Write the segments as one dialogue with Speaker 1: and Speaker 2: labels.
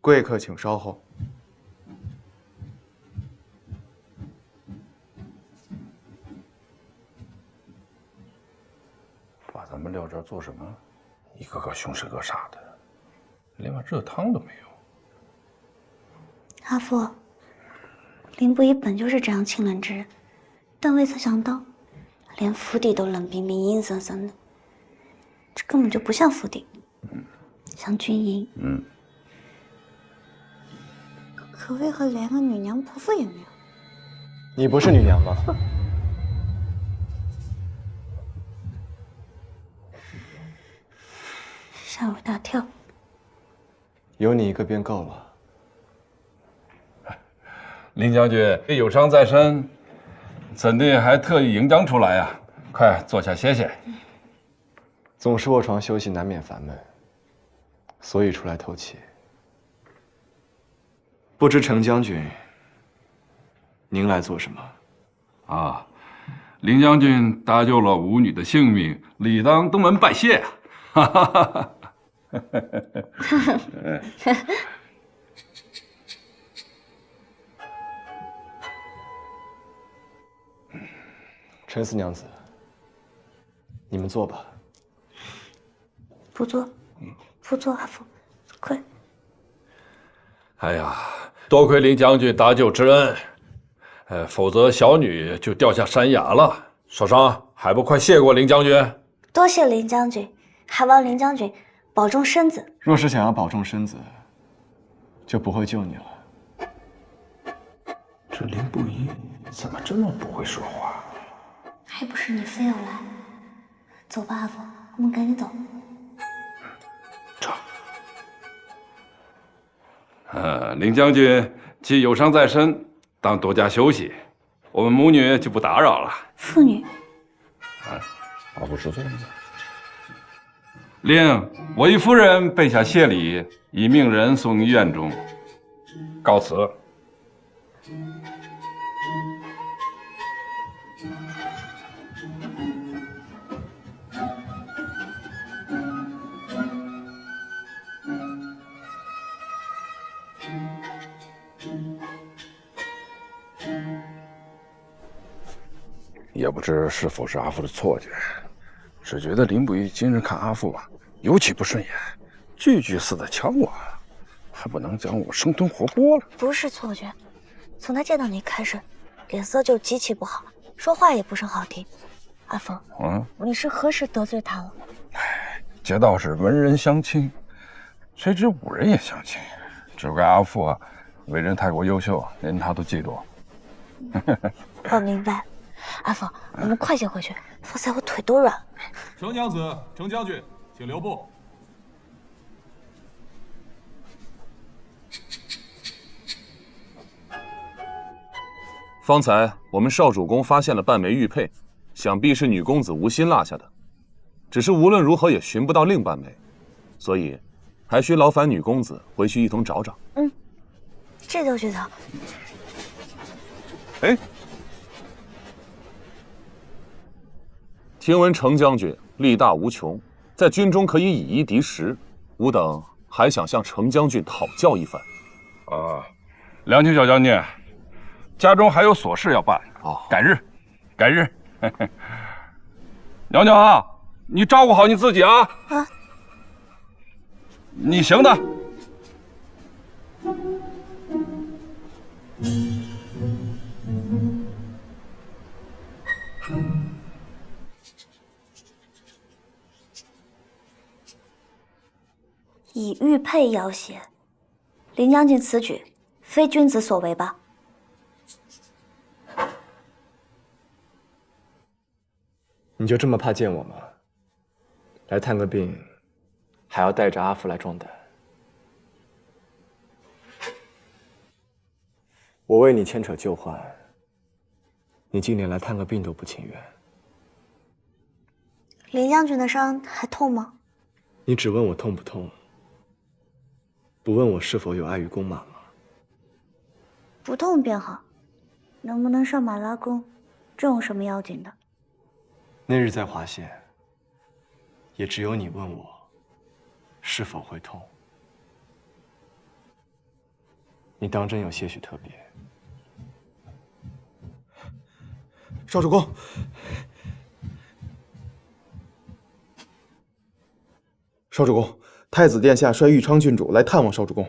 Speaker 1: 贵客请稍后。
Speaker 2: 把咱们撂这儿做什么？一个个凶神恶煞的，连碗热汤都没有。
Speaker 3: 阿父，林不疑本就是这样清冷之人，但未曾想到，连府邸都冷冰冰、阴森森的，这根本就不像府邸，像军营。可为何连个女娘仆妇也没有？
Speaker 1: 你不是女娘吗？
Speaker 3: 吓我一大跳。
Speaker 1: 有你一个便够了。
Speaker 2: 林将军有伤在身，怎地还特意迎将出来呀？快坐下歇歇。
Speaker 1: 总是卧床休息，难免烦闷，所以出来透气。不知程将军，您来做什么？
Speaker 2: 啊，林将军搭救了吾女的性命，理当登门拜谢啊！哈哈哈哈。
Speaker 1: 陈四娘子，你们坐吧。
Speaker 3: 不做，不做，阿父，快！
Speaker 2: 哎呀，多亏林将军搭救之恩，否则小女就掉下山崖了。少商，还不快谢过林将军？
Speaker 3: 多谢林将军，还望林将军保重身子。
Speaker 1: 若是想要保重身子，就不会救你了。
Speaker 2: 这林不疑怎么这么不会说话？
Speaker 3: 还不是你非要来？走吧，阿父，我们赶紧走。
Speaker 2: 走。林将军既有伤在身，当多加休息。我们母女就不打扰了。
Speaker 3: 父女。
Speaker 2: 阿父识罪了。令我一夫人备下谢礼，已命人送于院中。告辞。也不知是否是阿父的错觉，只觉得林不疑今日看阿父啊，尤其不顺眼，句句似在呛我，还不能将我生吞活剥了。
Speaker 3: 不是错觉，从他见到你开始，脸色就极其不好，说话也不甚好听。阿凤，你是何时得罪他了？
Speaker 2: 街道是文人相亲，谁知武人也相亲，只怪阿父啊，为人太过优秀，连他都嫉妒。
Speaker 3: 我明白。阿凤，我们快些回去，否则我腿都软了。
Speaker 4: 程娘子、程将军，请留步。
Speaker 5: 方才我们少主公发现了半枚玉佩，想必是女公子无心落下的，只是无论如何也寻不到另半枚，所以还需劳烦女公子回去一同找找。
Speaker 3: 这就去找。
Speaker 5: 哎。听闻程将军力大无穷，在军中可以以一敌十，吾等还想向程将军讨教一番。
Speaker 2: 良卿小将军，家中还有琐事要办，改日。娘娘啊，你照顾好你自己啊！你行的。
Speaker 3: 以玉佩要挟，林将军此举非君子所为吧？
Speaker 1: 你就这么怕见我吗？来探个病，还要带着阿父来壮胆。我为你牵扯旧患，你竟连来探个病都不情愿。
Speaker 3: 林将军的伤还痛吗？
Speaker 1: 你只问我痛不痛，不问我是否有碍于弓马吗？
Speaker 3: 不痛便好，能不能上马拉弓，这有什么要紧的？
Speaker 1: 那日在华县，也只有你问我是否会痛。你当真有些许特别。
Speaker 6: 少主公，少主公，太子殿下率玉昌郡主来探望少主公。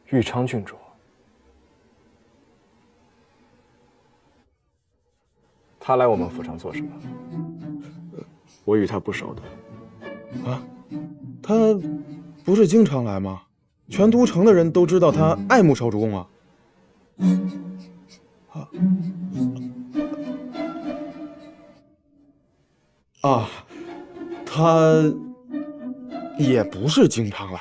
Speaker 1: 玉昌郡主，他来我们府上做什么？我与他不熟的。
Speaker 6: 啊，他不是经常来吗？全都城的人都知道他爱慕少主公啊。他也不是经常来。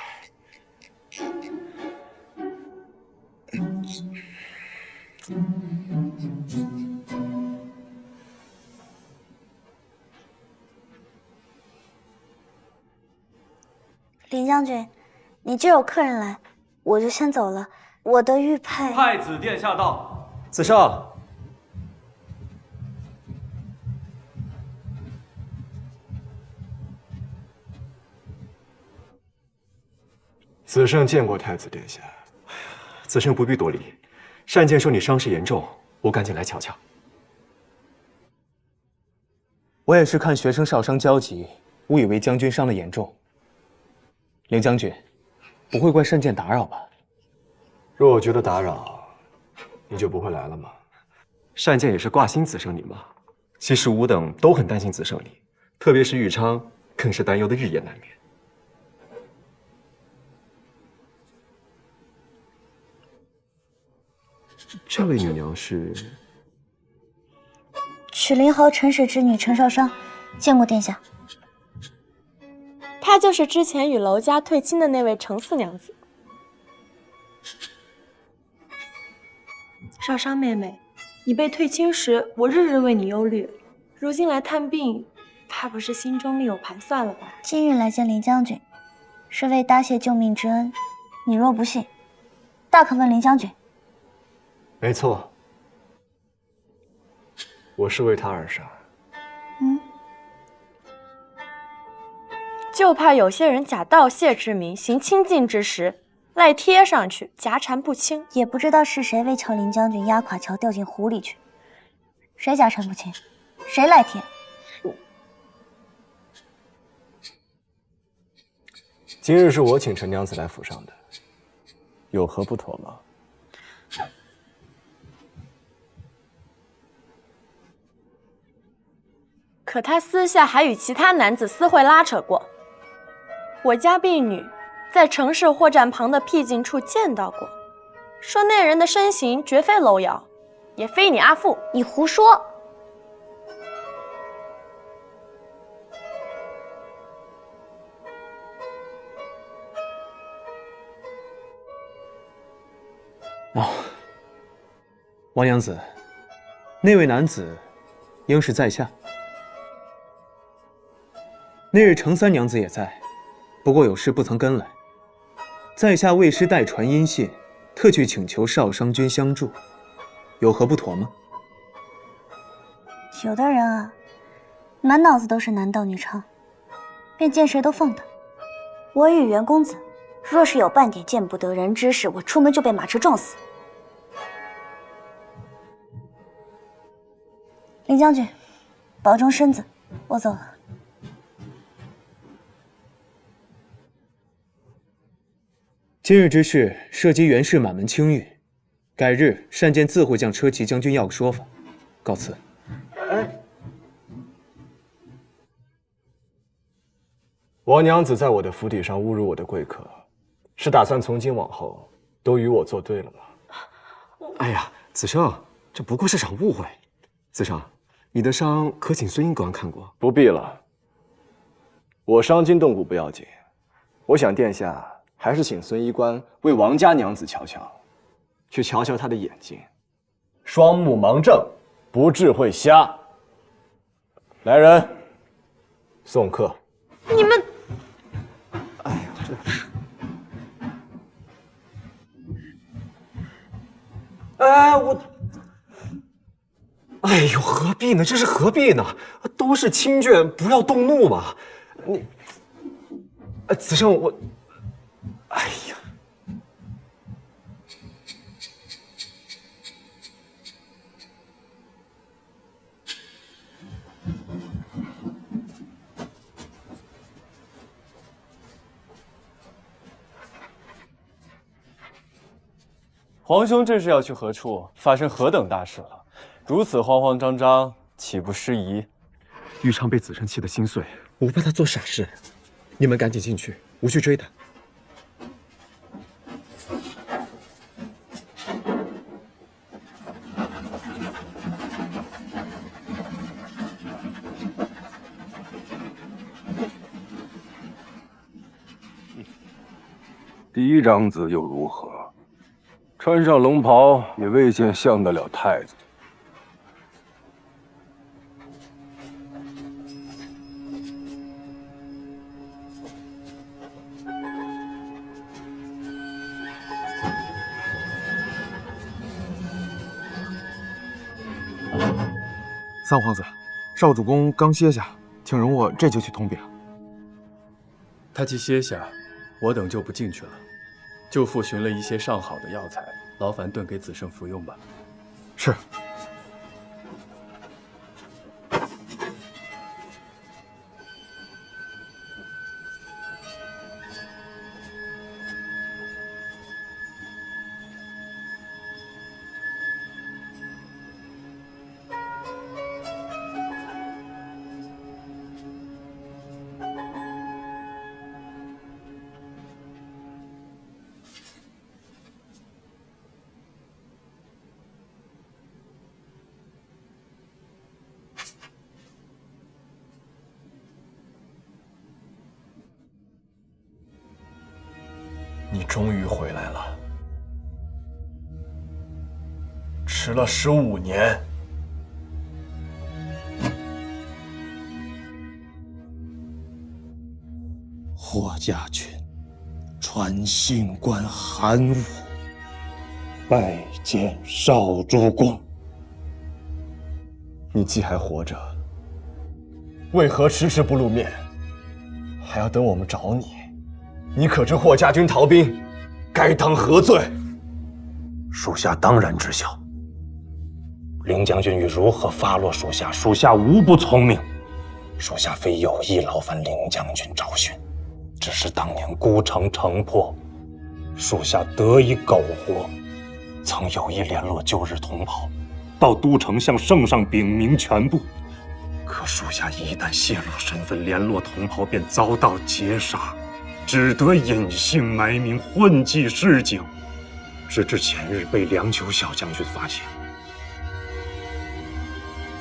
Speaker 3: 林将军，你这有客人来，我就先走了。我的玉佩。
Speaker 7: 太子殿下到。
Speaker 1: 子胜，子胜见过太子殿下。
Speaker 8: 子胜不必多礼。单剑说你伤势严重，我赶紧来瞧瞧。
Speaker 9: 我也是看学生少伤焦急，误以为将军伤得严重。凌将军，不会怪单剑打扰吧？
Speaker 8: 若我觉得打扰，你就不会来了吗？单剑也是挂心子胜你吗？其实吾等都很担心子胜你，特别是玉昌，更是担忧的日夜难眠。这位女娘是
Speaker 3: 曲灵豪陈氏之女陈少商，见过殿下。
Speaker 10: 她就是之前与娄家退亲的那位程四娘子。
Speaker 11: 少商妹妹，你被退亲时，我日日为你忧虑，如今来探病，怕不是心中另有盘算了吧？
Speaker 3: 今日来见林将军，是为答谢救命之恩。你若不信，大可问林将军。
Speaker 8: 没错，我是为他而杀。
Speaker 10: 就怕有些人假盗窃之名，行清净之实，赖贴上去，夹缠不清。
Speaker 3: 也不知道是谁为乔林将军压垮乔掉进湖里去，谁夹缠不清，谁赖贴。
Speaker 8: 今日是我请陈娘子来府上的，有何不妥吗？
Speaker 10: 可他私下还与其他男子私会拉扯过。我家婢女在城市货站旁的僻静处见到过，说那人的身形绝非楼瑶，也非你阿父。
Speaker 3: 你胡说！
Speaker 9: 王娘子，那位男子应是在下。那日程三娘子也在，不过有事不曾跟来。在下为师代传音信，特去请求少商君相助，有何不妥吗？
Speaker 3: 有的人啊，满脑子都是男盗女娼，便见谁都放他。我与袁公子，若是有半点见不得人之事，我出门就被马车撞死。林将军，保重身子，我走了。
Speaker 9: 今日之事涉及袁氏满门清誉，改日单剑自会将车骑将军要个说法。告辞。
Speaker 8: 王娘子在我的府邸上侮辱我的贵客，是打算从今往后都与我作对了吗？哎呀，子胜，这不过是场误会。子胜，你的伤可请孙英官看过？不必了，我伤筋动骨不要紧，我想殿下还是请孙医官为王家娘子瞧瞧，去瞧瞧她的眼睛，双目盲正，不治会瞎。来人，送客。
Speaker 10: 你们，
Speaker 8: 哎呀，哎呦，何必呢？这是何必呢？都是亲眷，不要动怒嘛。你，子胜，我，哎呀，
Speaker 7: 皇兄这是要去何处？发生何等大事了？如此慌慌张张，岂不失仪？
Speaker 8: 玉昌被子申气得心碎，
Speaker 1: 我不怕他做傻事，你们赶紧进去，我去追他。
Speaker 2: 第一长子又如何？穿上龙袍也未见像得了太子。
Speaker 6: 三皇子，少主公刚歇下，请容我这就去通禀。
Speaker 7: 他既歇下，我等就不进去了。舅父寻了一些上好的药材，劳烦炖给子胜服用吧。
Speaker 6: 是。
Speaker 8: 你终于回来了，迟了15年。
Speaker 12: 霍家军传信官函我，拜见少主公。
Speaker 8: 你既还活着，为何迟迟不露面？还要等我们找你？你可知霍家军逃兵，该当何罪？
Speaker 12: 属下当然知晓。凌将军欲如何发落属下，属下无不从命。属下非有意劳烦凌将军找寻，只是当年孤城城破，属下得以苟活，曾有意联络旧日同袍，到都城向圣上禀明全部。可属下一旦泄露身份，联络同袍便遭到劫杀，只得隐姓埋名，混迹市井，直至前日被梁九小将军发现。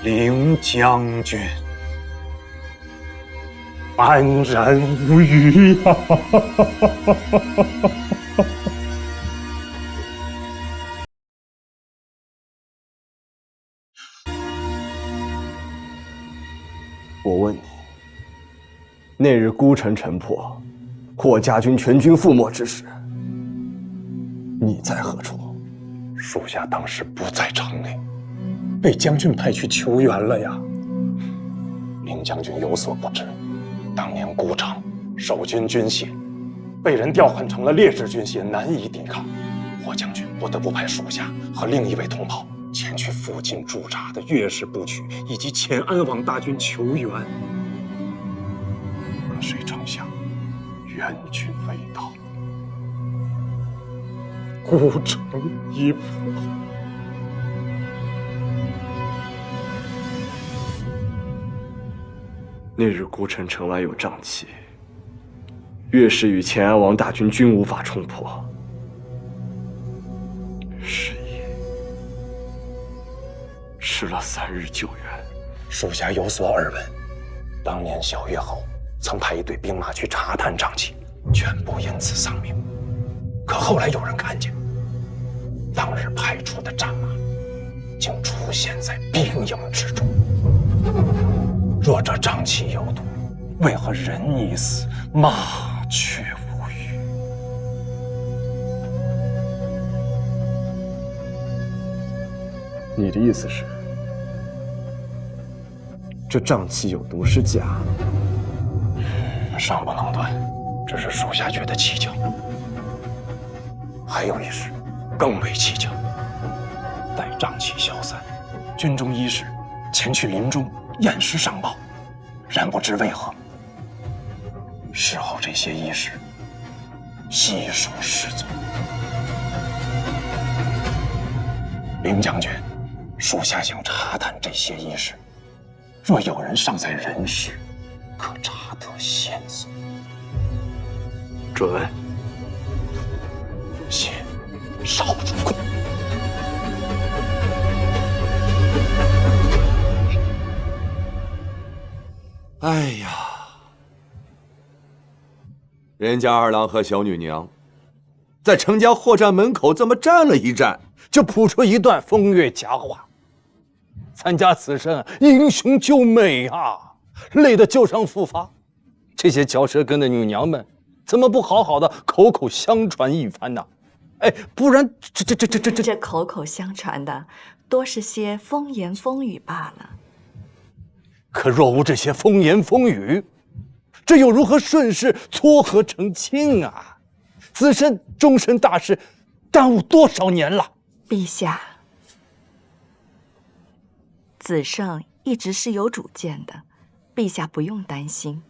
Speaker 12: 凌将军安然无虞呀！
Speaker 8: 我问你，那日孤城城破，霍家军全军覆没之时，你在何处？
Speaker 12: 属下当时不在城内，被将军派去求援了呀。凌将军有所不知，当年孤城守军军械被人调换成了劣质军械，难以抵抗。霍将军不得不派属下和另一位同袍前去附近驻扎的岳氏部曲以及前安王大军求援。可谁成想，援军未到，孤城已破。
Speaker 8: 那日孤城城外有瘴气，岳氏与前安王大军均无法冲破。是也，迟了3日救援。
Speaker 12: 属下有所耳闻，当年小岳侯曾派一队兵马去查探瘴气，全部因此丧命。可后来有人看见，当日派出的战马竟出现在兵营之中。若这瘴气有毒，为何人已死，马却无虞？
Speaker 8: 你的意思是，这瘴气有毒是假？
Speaker 12: 尚不能断，只是属下觉得蹊跷。还有一事更为蹊跷，待瘴气消散，军中医士前去林中验尸上报，然不知为何，事后这些医士悉数失踪。凌将军，属下想查探这些一事，若有人尚在人世，可查得线索。
Speaker 2: 准。
Speaker 12: 谢少主公。
Speaker 13: 哎呀，人家二郎和小女娘在程家货栈门口这么站了一站，
Speaker 2: 就谱出一段风月佳话。咱家此生英雄救美啊，累得旧伤复发。这些嚼舌根的女娘们，怎么不好好的口口相传一番呢？哎，不然
Speaker 14: 这口口相传的，多是些风言风语罢了。
Speaker 2: 可若无这些风言风语，这又如何顺势撮合成亲啊？子申终身大事，耽误多少年了？
Speaker 14: 陛下，子胜一直是有主见的，陛下不用担心。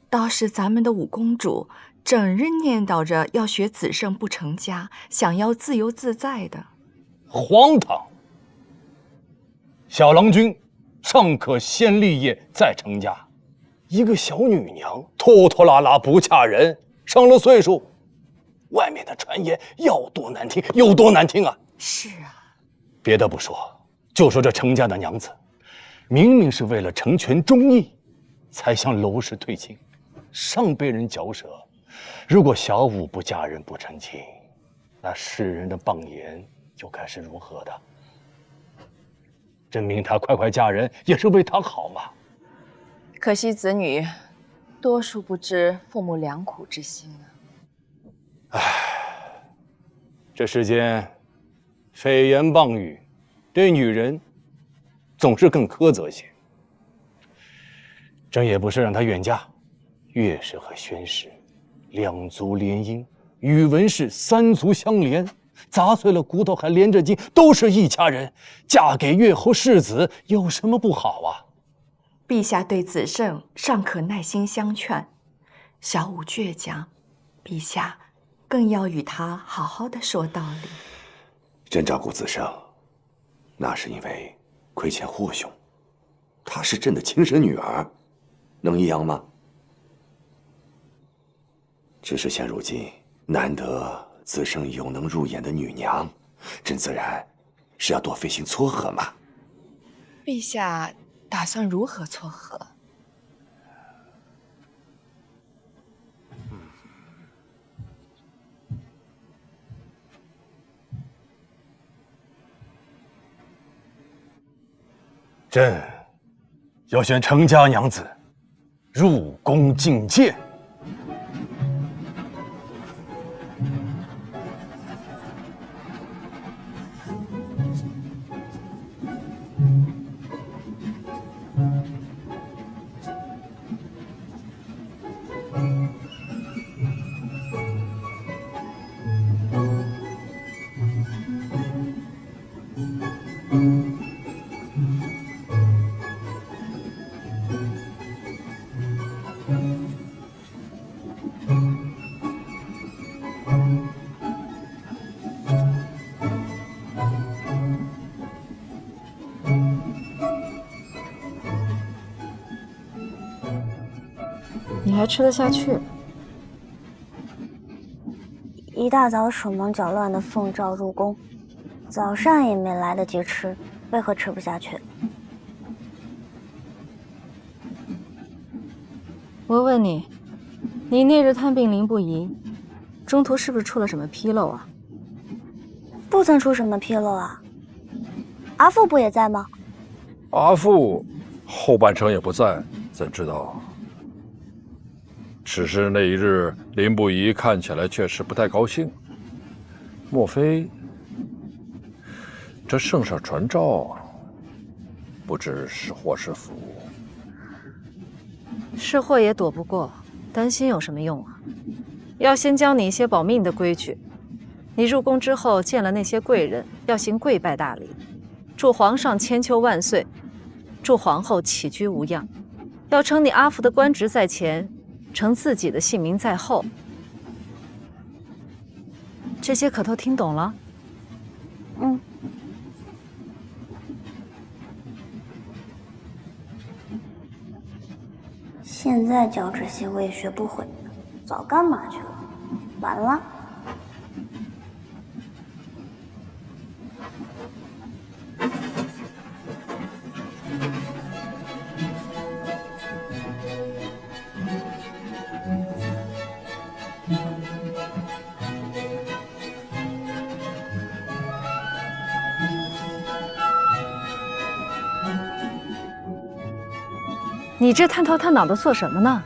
Speaker 14: 倒是咱们的五公主，整日念叨着要学子胜不成家，想要自由自在的。
Speaker 2: 荒唐！小郎君尚可先立业再成家，一个小女娘拖拖拉拉不嫁人，上了岁数，外面的传言要多难听有多难听啊！
Speaker 14: 是啊，
Speaker 2: 别的不说，就说这程家的娘子，明明是为了成全忠义，才向娄氏退亲，尚被人嚼舌。如果小五不嫁人不成亲，那世人的谤言又该是如何的？证明她快快嫁人也是为她好嘛。
Speaker 15: 可惜子女多数不知父母良苦之心啊。
Speaker 2: 唉，这世间非言谤语，对女人总是更苛责些。这也不是让她远嫁，越是和宣氏两族联姻，宇文氏三族相连，砸碎了骨头还连着筋，都是一家人，嫁给越后世子有什么不好啊？
Speaker 14: 陛下对子胜尚可耐心相劝，小五倔强，陛下更要与他好好的说道理。
Speaker 13: 朕照顾子胜，那是因为亏欠霍兄，她是朕的亲生女儿，能一样吗？只是现如今难得子胜有能入眼的女娘，朕自然是要多费心撮合嘛。
Speaker 15: 陛下打算如何撮合？
Speaker 2: 朕要选程家娘子入宫觐见。
Speaker 11: 你还吃得下去？
Speaker 3: 一大早手忙脚乱的奉诏入宫，早上也没来得及吃，为何吃不下去？
Speaker 11: 我问你，你那日探病林不疑，中途是不是出了什么纰漏啊？
Speaker 3: 不曾出什么纰漏啊。阿父不也在吗？
Speaker 2: 阿父后半程也不在，怎知道？只是那一日，林不疑看起来确实不太高兴。莫非这圣上传召，不知是祸是福？
Speaker 11: 是祸也躲不过，担心有什么用啊？要先教你一些保命的规矩。你入宫之后见了那些贵人，要行跪拜大礼，祝皇上千秋万岁，祝皇后起居无恙。要称你阿父的官职在前，称自己的姓名在后。这些可都听懂了？
Speaker 3: 现在教这些我也学不会，早干嘛去了？完了。
Speaker 11: 你这探头探脑的做什么呢？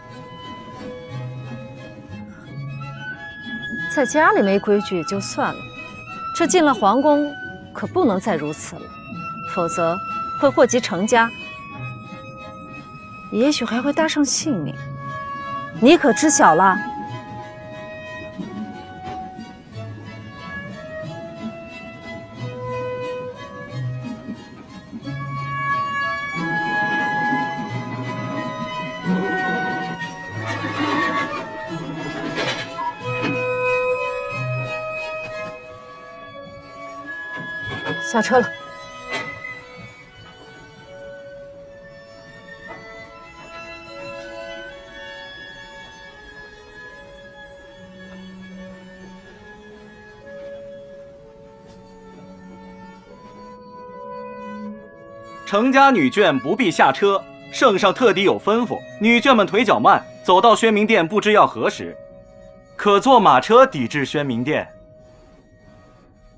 Speaker 11: 在家里没规矩也就算了，这进了皇宫可不能再如此了，否则会祸及程家，也许还会搭上性命。你可知晓了？下车了。
Speaker 16: 程家女眷不必下车，圣上特地有吩咐，女眷们腿脚慢，走到宣明殿不知要何时，可坐马车抵至宣明殿。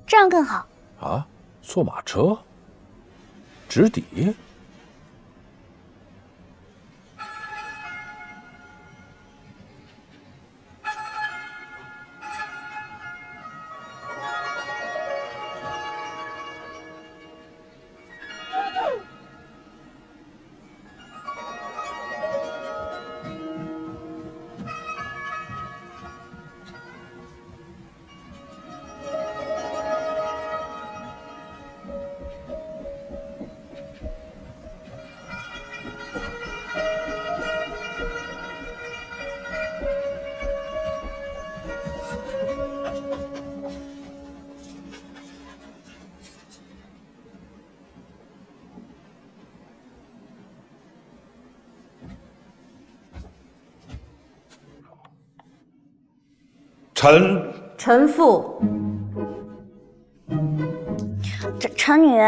Speaker 3: 这样更好。
Speaker 2: 啊，坐马车直抵？
Speaker 11: 臣妇。
Speaker 3: 臣女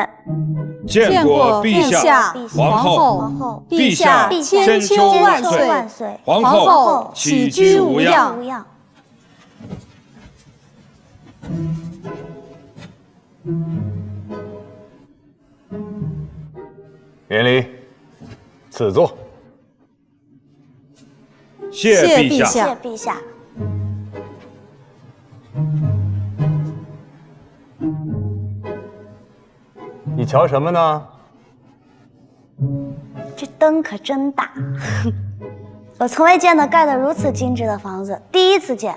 Speaker 2: 见过陛下、皇后，陛下千秋万岁，皇后起居无恙。
Speaker 8: 免礼，赐座。
Speaker 2: 谢陛下。
Speaker 3: 谢陛下。
Speaker 8: 你瞧什么呢？
Speaker 3: 这灯可真大，我从未见到盖得如此精致的房子，第一次见，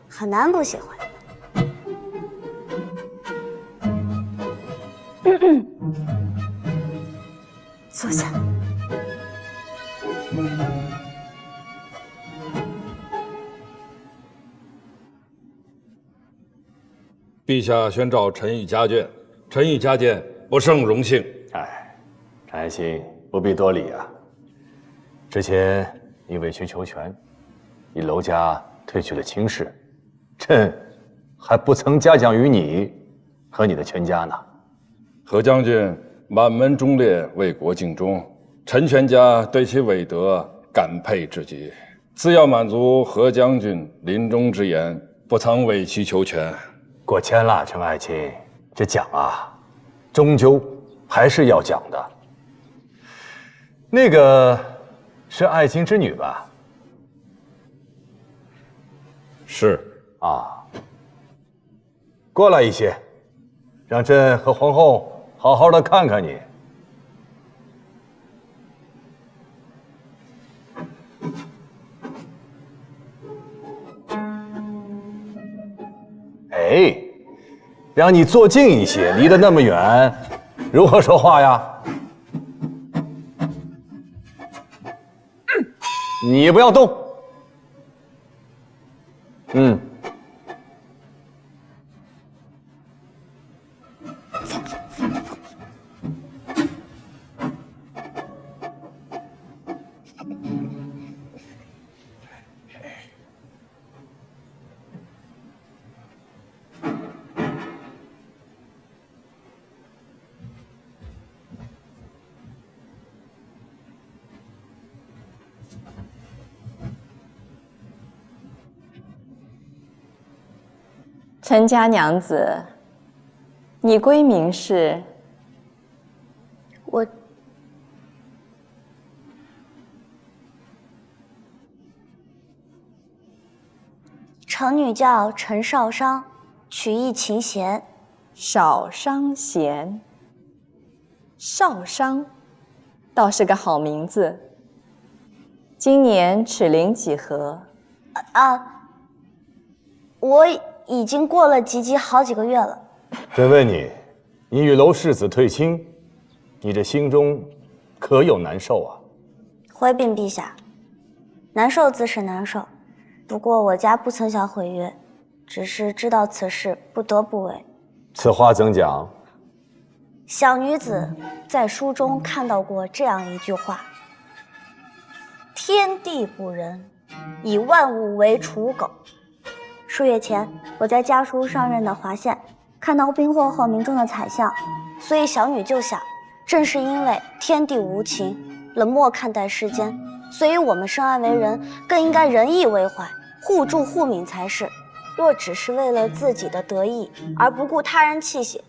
Speaker 3: 很难不喜欢。坐下。
Speaker 2: 陛下宣召臣与家眷，臣与家眷不胜荣幸。
Speaker 8: 哎，陈爱卿不必多礼啊。之前你委曲求全，以娄家退去了卿士，朕还不曾嘉奖于你和你的全家呢。
Speaker 2: 何将军满门忠烈，为国尽忠，臣全家对其伟德感佩至极。自要满足何将军临终之言，不曾委曲求全。
Speaker 8: 过谦了，陈爱卿，这奖啊，终究还是要奖的。那个是爱卿之女吧？
Speaker 2: 是
Speaker 8: 啊。过来一些，让朕和皇后好好的看看你。哎，让你坐近一些，离得那么远，如何说话呀？你不要动。
Speaker 15: 陈家娘子，你闺名是？
Speaker 3: 我程女叫陈少商，曲意琴弦。
Speaker 15: 少商贤。少商，倒是个好名字。今年齿龄几何？
Speaker 3: 我已经过了及笄好几个月了。
Speaker 12: 朕问你，你与娄世子退亲，你这心中可有难受啊？
Speaker 3: 回禀陛下，难受自是难受，不过我家不曾想毁约，只是知道此事不得不为。
Speaker 12: 此话怎讲？
Speaker 3: 小女子在书中看到过这样一句话：天地不仁，以万物为刍狗。数月前，我在家书上任的华县看到兵祸后民众的惨象，所以小女就想，正是因为天地无情，冷漠看待世间，所以我们生而为人，更应该仁义为怀，互助互勉才是。若只是为了自己的得意而不顾他人气血，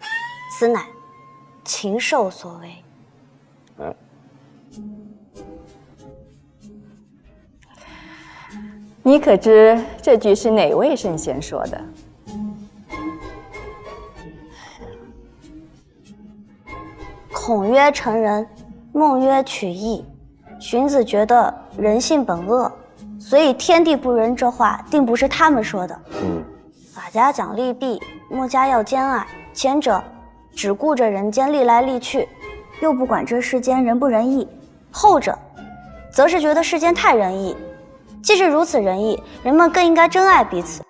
Speaker 3: 此乃禽兽所为。
Speaker 15: 你可知这句是哪位圣贤说的？
Speaker 3: 孔曰成人，孟曰取义。荀子觉得人性本恶，所以天地不仁这话定不是他们说的。法家讲利弊，墨家要兼爱，前者只顾着人间利来利去，又不管这世间仁不仁义；后者则是觉得世间太仁义。既是如此仁义，人们更应该珍爱彼此，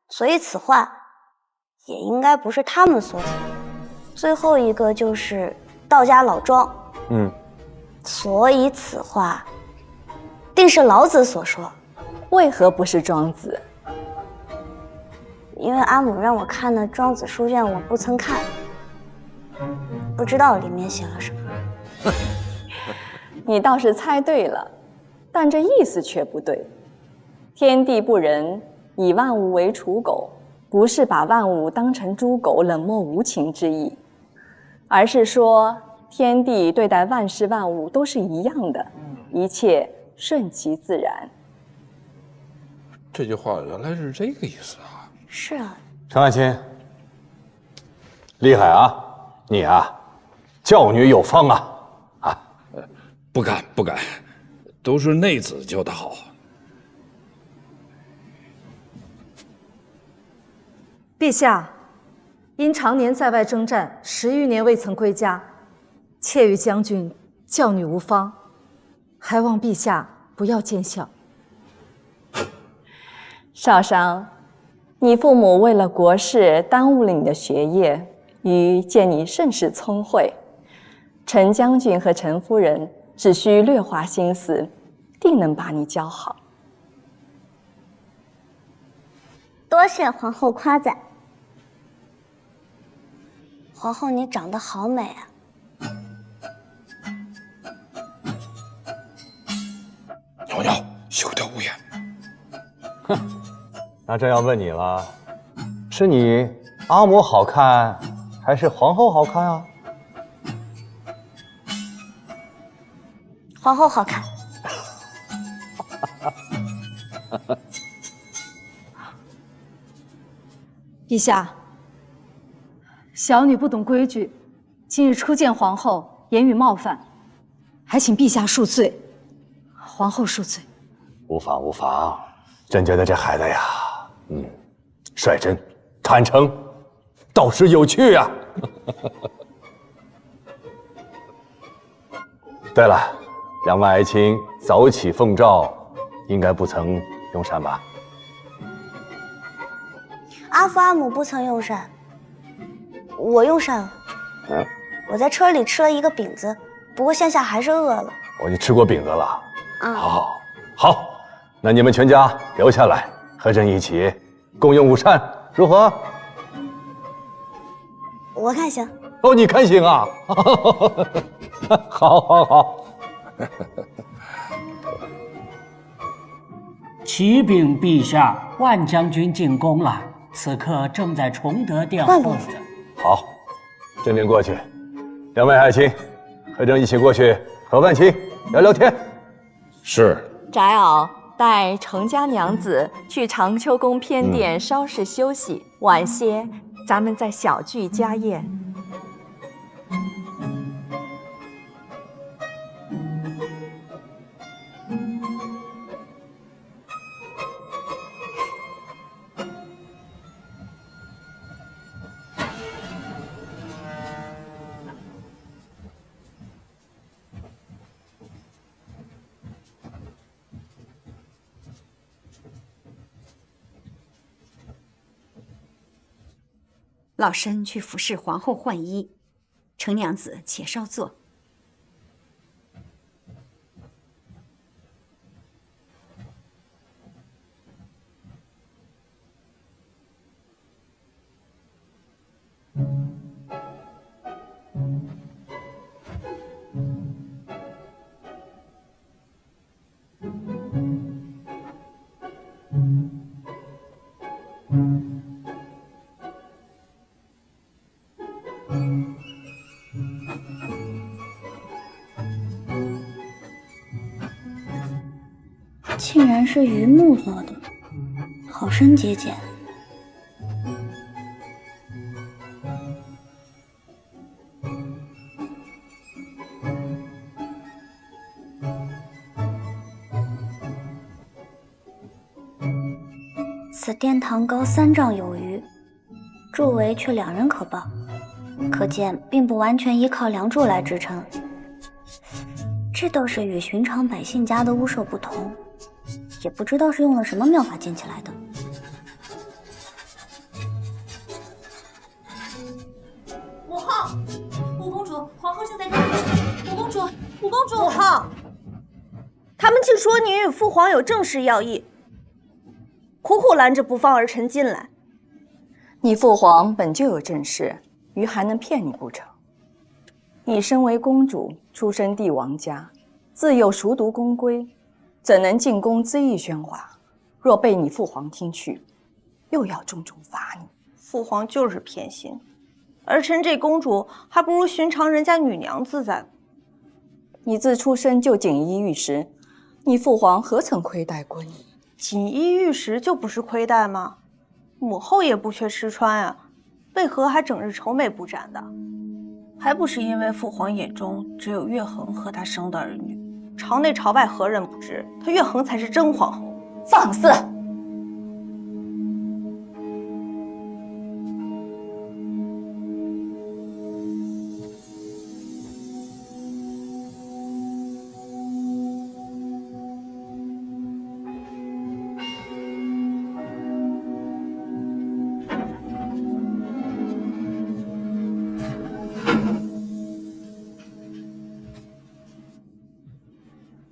Speaker 3: 所以此话也应该不是他们所讲。最后一个就是道家老庄，所以此话定是老子所说。
Speaker 15: 为何不是庄子？
Speaker 3: 因为阿母让我看的庄子书卷我不曾看，不知道里面写了什么。
Speaker 15: 你倒是猜对了，但这意思却不对。天地不仁，以万物为刍狗，不是把万物当成猪狗冷漠无情之意，而是说天地对待万事万物都是一样的，一切顺其自然。
Speaker 2: 这句话原来是这个意思啊！
Speaker 3: 是啊，
Speaker 12: 陈爱卿，厉害啊！你啊，教女有方啊！
Speaker 2: 不敢不敢，都是内子教的好。
Speaker 11: 陛下，因常年在外征战，10余年未曾归家，妾与将军教女无方，还望陛下不要见笑。
Speaker 15: 少商，你父母为了国事耽误了你的学业，余见你甚是聪慧，陈将军和陈夫人只需略花心思，定能把你教好。
Speaker 3: 多谢皇后夸赞。皇后，你长得好美啊！
Speaker 2: 鸟鸟，休得无言。
Speaker 12: 那朕要问你了，是你阿母好看，还是皇后好看啊？
Speaker 3: 皇后好看。
Speaker 11: 陛下，小女不懂规矩，今日初见皇后，言语冒犯，还请陛下恕罪。皇后恕罪。
Speaker 12: 无妨无妨，朕觉得这孩子呀，率真、坦诚，倒是有趣啊。对了，两位爱卿早起奉诏，应该不曾用膳吧？
Speaker 3: 阿父阿母不曾用膳，我用膳了。我在车里吃了一个饼子，不过现下还是饿了。
Speaker 12: 哦，你吃过饼子了？好，那你们全家留下来，和朕一起共用午膳，如何？
Speaker 3: 我看行。
Speaker 12: 哦，你看行啊？好。
Speaker 17: 启禀陛下，万将军进宫了，此刻正在崇德殿候着。
Speaker 18: 好，朕便过去。两位爱卿，和朕一起过去和万卿聊聊天。
Speaker 2: 是。
Speaker 14: 翟敖带程家娘子去长秋宫偏殿稍事休息，晚些咱们再小聚家宴。
Speaker 19: 老身去服侍皇后换衣，程娘子且稍坐。
Speaker 3: 竟然是榆木做的，好生节俭。此殿堂高3丈有余，柱围却2人可抱，可见并不完全依靠梁柱来支撑。这倒是与寻常百姓家的屋舍不同，也不知道是用了什么妙法建起来的。
Speaker 10: 母后，五公主，皇后正在这里。五公主，五公主，母后，他们竟说你与父皇有正式要义，苦苦拦着不放儿臣进来。
Speaker 15: 你父皇本就有正事，余还能骗你不成？你身为公主，出身帝王家，自幼熟读宫规，怎能进宫恣意喧哗？若被你父皇听去，又要重重罚你。
Speaker 10: 父皇就是偏心，儿臣这公主还不如寻常人家女娘自在。
Speaker 15: 你自出生就锦衣玉食，你父皇何曾亏待过你？
Speaker 10: 锦衣玉食就不是亏待吗？母后也不缺吃穿啊，为何还整日愁眉不展的？还不是因为父皇眼中只有月衡和他生的儿女，朝内朝外何人不知，他月衡才是真皇后。
Speaker 15: 放肆！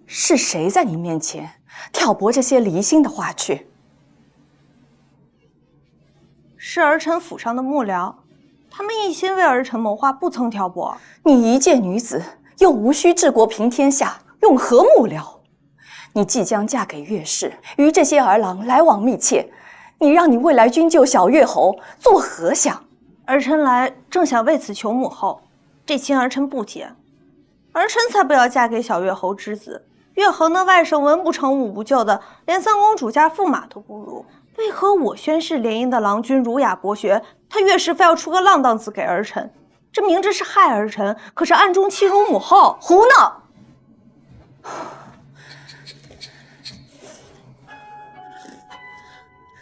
Speaker 15: 是谁在你面前挑拨这些离心的话去？
Speaker 10: 是儿臣府上的幕僚，他们一心为儿臣谋划，不曾挑拨。
Speaker 15: 你一介女子，又无需治国平天下，用何幕僚？你即将嫁给岳氏，与这些儿郎来往密切，你让你未来君舅小岳侯作何想？
Speaker 10: 儿臣来正想为此求母后，这亲儿臣不解，儿臣才不要嫁给小岳侯之子。岳衡那外甥文不成武不就的，连三公主家驸马都不如，为何我宣誓联姻的郎君儒雅博学，他岳氏非要出个浪荡子给儿臣？这明知是害儿臣，可是暗中欺辱母后，
Speaker 15: 胡闹！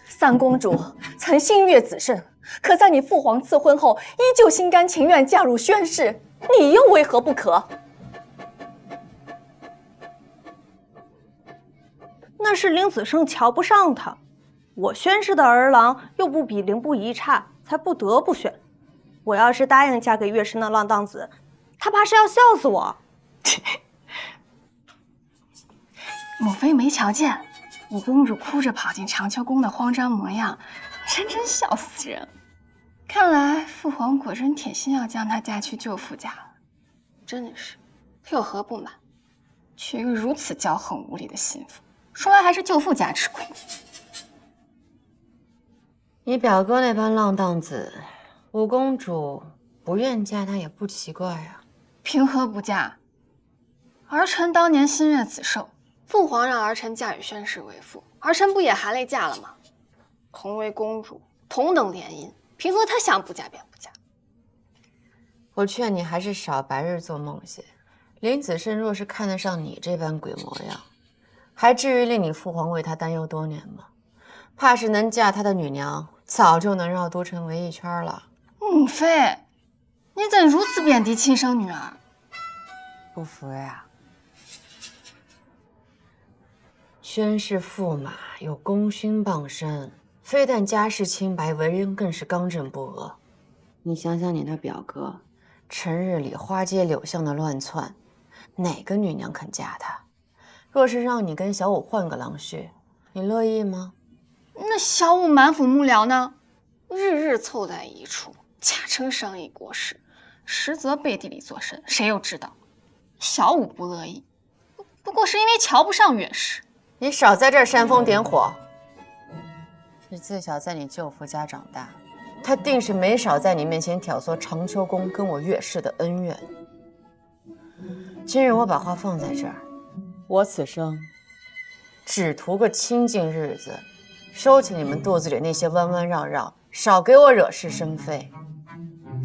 Speaker 15: 三公主曾心悦子胜，可在你父皇赐婚后，依旧心甘情愿嫁入宣室，你又为何不可？
Speaker 10: 那是林子胜瞧不上他，我宣氏的儿郎又不比凌不疑差，才不得不选。我要是答应嫁给岳氏那浪荡子，他怕是要笑死我。
Speaker 20: 母妃没瞧见五公主哭着跑进长秋宫的慌张模样，真笑死人。看来父皇果真铁心要将她嫁去舅父家了，真的是，他有何不满？娶一个如此骄横无礼的心腹，说来还是舅父家吃亏。
Speaker 21: 你表哥那般浪荡子，五公主不愿嫁他也不奇怪呀。
Speaker 20: 凭何不嫁？儿臣当年心悦子受，父皇让儿臣嫁与宣室为妇，儿臣不也含泪嫁了吗？同为公主，同等联姻，凭何他想不嫁便不嫁？
Speaker 21: 我劝你还是少白日做梦些。林子慎若是看得上你这般鬼模样，还至于令你父皇为他担忧多年吗？怕是能嫁他的女娘，早就能绕都城围一圈了。
Speaker 20: 母妃，你怎如此贬低亲生女儿？
Speaker 21: 不服呀？宣氏驸马有功勋傍身，非但家世清白，为人更是刚正不阿。你想想你那表哥，成日里花街柳巷的乱窜，哪个女娘肯嫁他？若是让你跟小五换个郎婿，你乐意吗？
Speaker 20: 那小五满腹幕僚呢，日日凑在一处，假称商议国事，实则背地里做甚，谁又知道？小五不乐意，不过是因为瞧不上岳氏。
Speaker 21: 你少在这儿煽风点火。你自小在你舅父家长大，他定是没少在你面前挑唆长秋宫跟我岳氏的恩怨。今日我把话放在这儿，我此生只图个清静日子，收起你们肚子里那些弯弯绕绕，少给我惹是生非，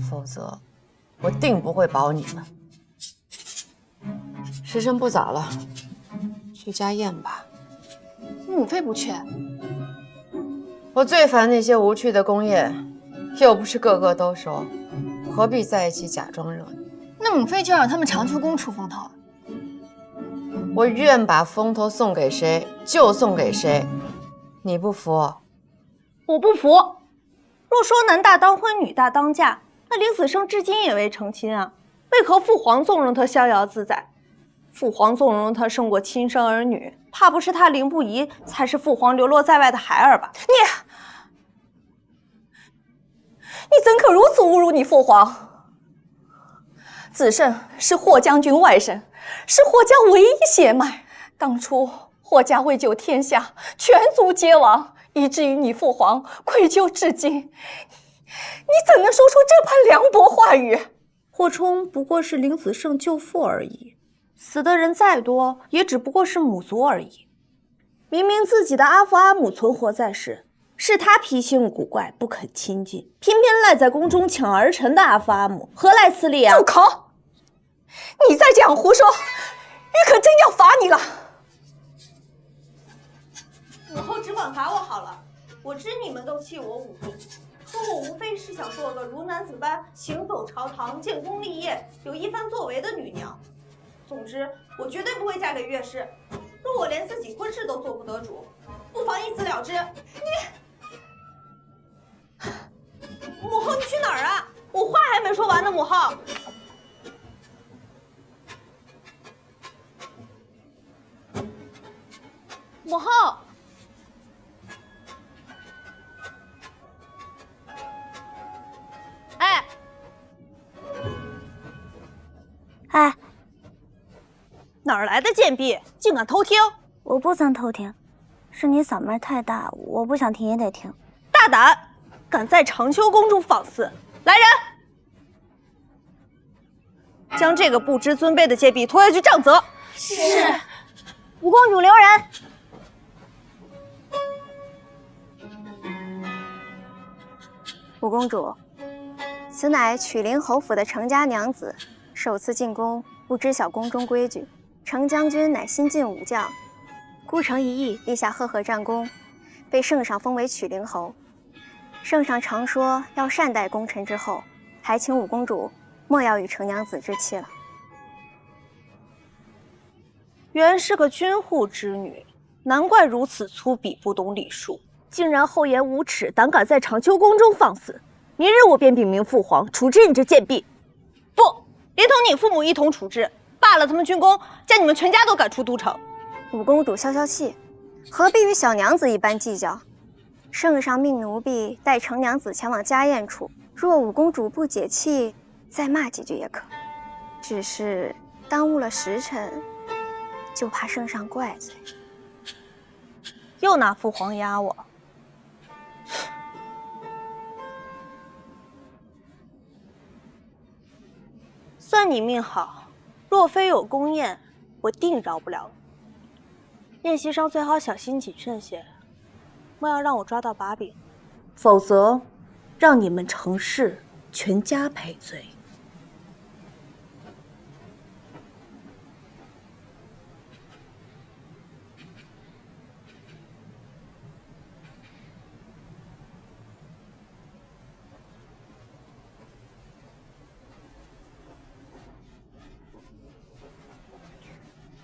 Speaker 21: 否则我定不会保你们。时辰不早了，去家宴吧。
Speaker 20: 母妃不去。
Speaker 21: 我最烦那些无趣的宫宴，又不是个个都熟，何必在一起假装热闹？
Speaker 20: 那母妃就让他们长秋宫出风头。
Speaker 21: 我愿把风头送给谁就送给谁，你不服？
Speaker 10: 我不服。若说男大当婚，女大当嫁，那林子胜至今也未成亲啊，为何父皇纵容他逍遥自在？父皇纵容他胜过亲生儿女，怕不是他凌不疑才是父皇流落在外的孩儿吧？你怎可如此侮辱你父皇？子胜是霍将军外甥，是霍家唯一血脉。当初霍家为救天下，全族皆亡，以至于你父皇愧疚至今。你怎能说出这般凉薄话语？霍冲不过是林子胜舅父而已，死的人再多，也只不过是母族而已。明明自己的阿父阿母存活在世，是他脾性古怪，不肯亲近，偏偏赖在宫中抢儿臣的阿父阿母，何来此理啊？住口！你再这样胡说，玉可真要罚你了。母后只管罚我好了，我知你们都弃我武力，可我无非是想做个如男子般行走朝堂、建功立业、有一番作为的女娘。总之，我绝对不会嫁给岳氏。若我连自己婚事都做不得主，不妨一死了之。母后，你去哪儿啊？我话还没说完呢，母后。母后，哎，哪儿来的贱婢，竟敢偷听？
Speaker 3: 我不曾偷听，是你嗓门太大，我不想听也得听。
Speaker 10: 大胆，敢在长秋宫中放肆！来人，将这个不知尊卑的贱婢拖下去杖责。
Speaker 3: 是。五公主留人。五公主，此乃曲陵侯府的程家娘子，首次进宫，不知晓宫中规矩。程将军乃新晋武将，孤城一役，立下赫赫战功，被圣上封为曲陵侯。圣上常说要善待功臣之后，还请五公主莫要与程娘子之妻了。
Speaker 10: 原是个军户之女，难怪如此粗鄙，不懂礼数，竟然厚颜无耻，胆敢在长秋宫中放肆。明日我便禀明父皇，处置你这贱婢。不，连同你父母一同处置，罢了他们军功，将你们全家都赶出都城。
Speaker 3: 五公主消消气，何必与小娘子一般计较？圣上命奴婢带程娘子前往家宴处，若五公主不解气，再骂几句也可。只是耽误了时辰，就怕圣上怪罪。
Speaker 10: 又拿父皇压我，算你命好，若非有宫宴，我定饶不了你。宴席上最好小心谨慎些，莫要让我抓到把柄，否则让你们程氏全家赔罪。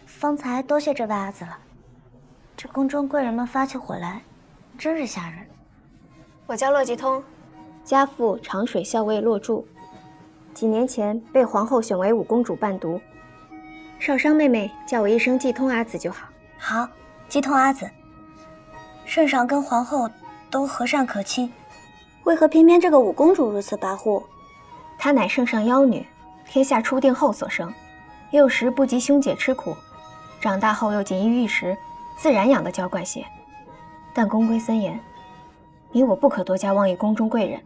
Speaker 3: 方才多谢这位阿紫了，这宫中贵人们发起火来，真是吓人。
Speaker 4: 我叫骆吉通，家父长水校尉骆柱，几年前被皇后选为五公主伴读。少商妹妹叫我一声季通阿紫就好。
Speaker 3: 好，季通阿紫。圣上跟皇后都和善可亲，为何偏偏这个五公主如此跋扈？
Speaker 4: 她乃圣上妖女，天下初定后所生，幼时不及兄姐吃苦。长大后又锦衣玉食，自然养得娇惯些。但宫规森严，你我不可多加妄议宫中贵人，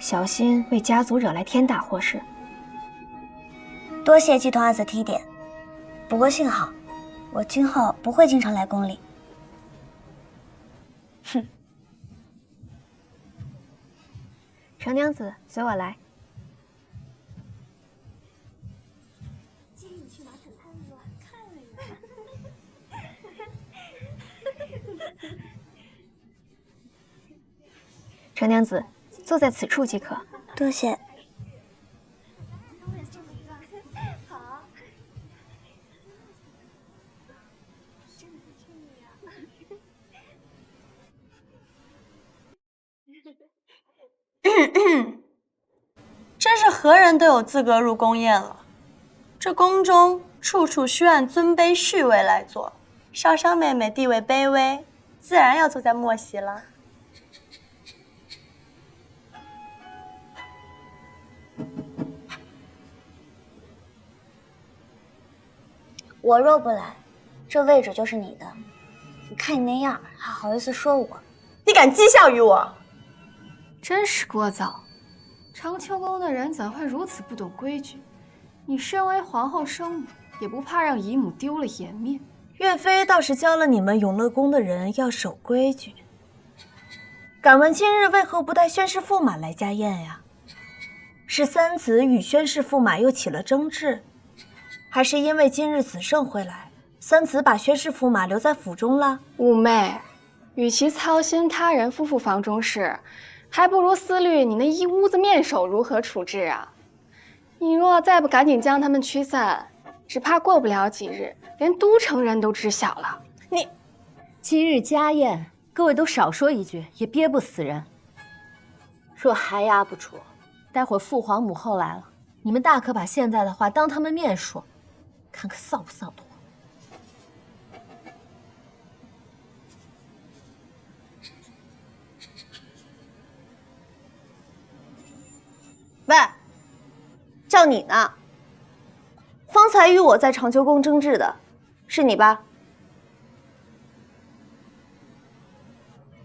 Speaker 4: 小心为家族惹来天大祸事。
Speaker 3: 多谢季通阿紫提点，不过幸好，我今后不会经常来宫里。
Speaker 4: 哼，程娘子，随我来。程娘子，坐在此处即可。
Speaker 3: 多谢。
Speaker 10: 真是何人都有资格入宫宴了。这宫中处处需按尊卑序位来坐，少商妹妹地位卑微，自然要坐在末席了。
Speaker 3: 我若不来，这位置就是你的。你看你那样，还好意思说我？
Speaker 10: 你敢讥笑于我？
Speaker 20: 真是聒噪！长秋宫的人怎会如此不懂规矩？你身为皇后生母，也不怕让姨母丢了颜面？
Speaker 10: 岳飞倒是教了你们永乐宫的人要守规矩。敢问今日为何不带宣誓驸马来家宴呀？是三子与宣誓驸马又起了争执，还是因为今日子胜会来，三子把宣誓驸马留在府中了？
Speaker 20: 五妹，与其操心他人夫妇房中事，还不如思虑你那一屋子面首如何处置啊！你若再不赶紧将他们驱散，只怕过不了几日，连都城人都知晓了。
Speaker 10: 你，
Speaker 22: 今日家宴，各位都少说一句，也憋不死人。若还压不住，待会儿父皇母后来了，你们大可把现在的话当他们面说，看看臊不臊得慌。
Speaker 10: 喂，叫你呢。方才与我在长秋宫争执的，是你吧？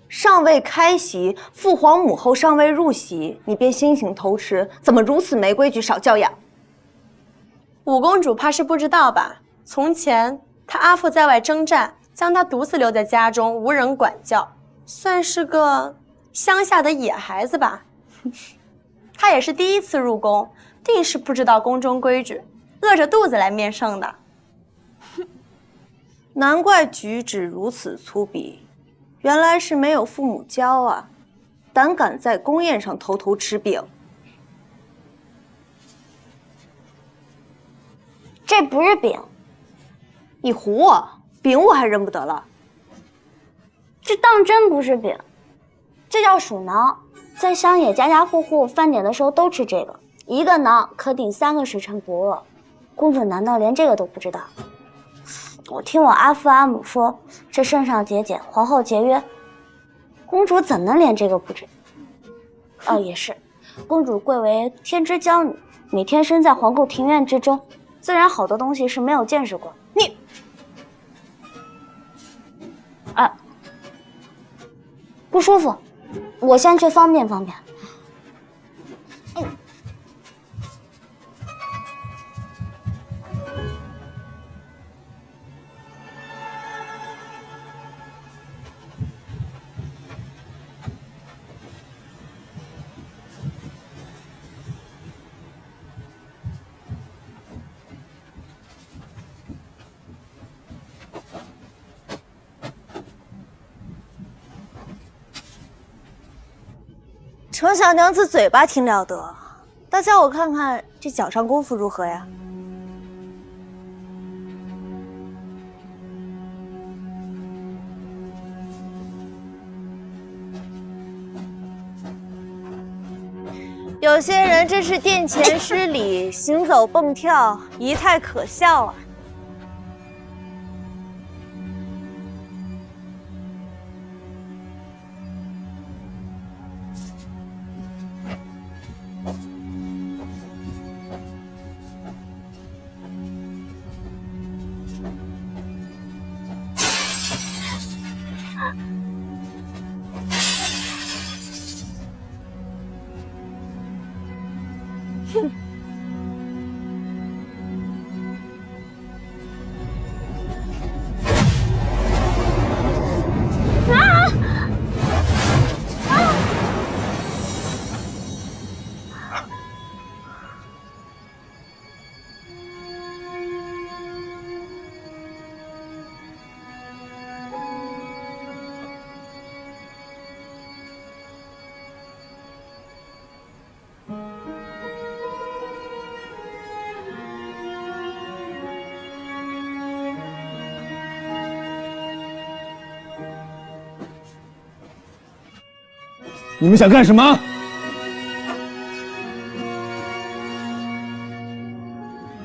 Speaker 10: 尚未开席，父皇母后尚未入席，你便先行偷吃，怎么如此没规矩，少教养？五公主怕是不知道吧？从前她阿父在外征战，将她独自留在家中，无人管教，算是个乡下的野孩子吧。她也是第一次入宫，定是不知道宫中规矩，饿着肚子来面圣的。难怪举止如此粗鄙，原来是没有父母教啊！胆敢在宫宴上偷偷吃饼。
Speaker 3: 这不是饼，
Speaker 10: 你唬我，饼我还认不得了。
Speaker 3: 这当真不是饼，这叫鼠馕。在乡野，家家户户饭点的时候都吃这个，一个馕可顶3个时辰不饿。公主难道连这个都不知道？我听我阿父阿母说，这圣上节俭，皇后节约，公主怎能连这个不知？哦，也是，公主贵为天之娇女，每天身在皇宫庭院之中，自然好多东西是没有见识过。
Speaker 10: 你，
Speaker 3: 啊，不舒服，我先去方便方便。
Speaker 10: 程小娘子嘴巴挺了得，倒叫我看看这脚上功夫如何呀？有些人真是殿前失礼，行走蹦跳，仪态可笑啊！哼。
Speaker 6: 你们想干什么？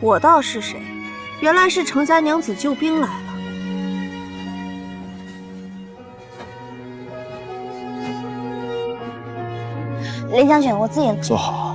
Speaker 10: 我道是谁？原来是程家娘子救兵来了。
Speaker 3: 林将军，我自己
Speaker 2: 坐好。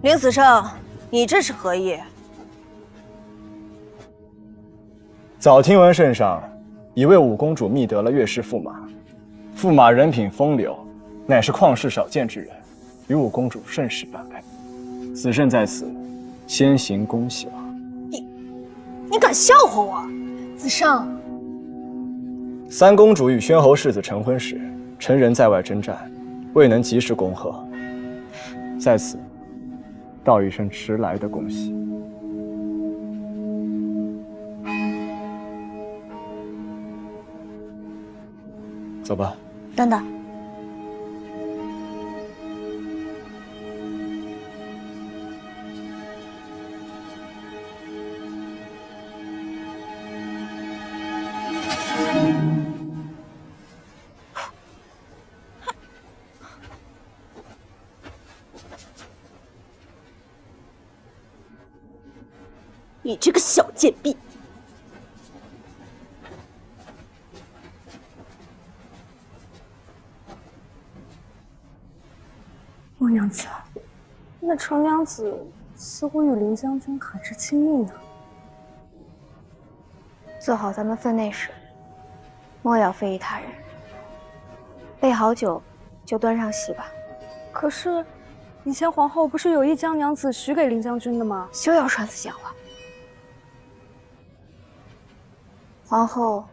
Speaker 10: 林子胜，你这是何意？
Speaker 1: 早听闻圣上已为五公主觅得了岳氏驸马，驸马人品风流，乃是旷世少见之人，与五公主甚是般配。子胜在此先行恭喜了。
Speaker 10: 你敢笑话我？
Speaker 20: 子胜，
Speaker 1: 三公主与宣侯世子成婚时，臣人在外征战，未能及时恭贺，在此道一声迟来的恭喜。走吧。
Speaker 3: 等等，
Speaker 10: 你这个小贱婢！
Speaker 5: 莫娘子，那程娘子似乎与林将军很是亲密呢。
Speaker 4: 做好咱们分内事，莫要非议他人。备好酒，就端上席吧。
Speaker 5: 可是，以前皇后不是有意将娘子许给林将军的吗？
Speaker 4: 休要栓子讲话。皇后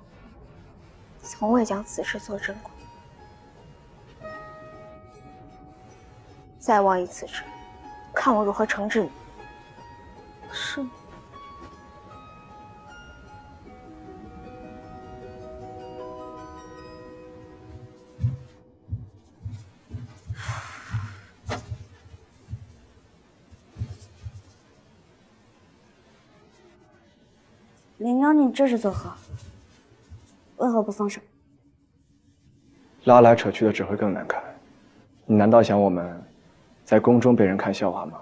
Speaker 4: 从未将此事作证过。再妄议此事，看我如何惩治你。
Speaker 5: 是。
Speaker 3: 林将军这是作何？为何不放手？
Speaker 1: 拉来扯去的只会更难看。你难道想我们在宫中被人看笑话吗？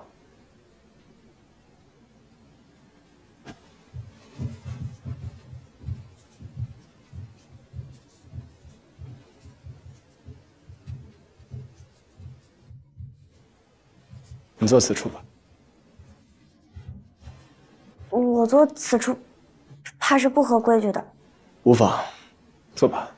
Speaker 1: 你坐此处吧。
Speaker 3: 我做此处，怕是不合规矩的。
Speaker 1: 无妨，坐吧。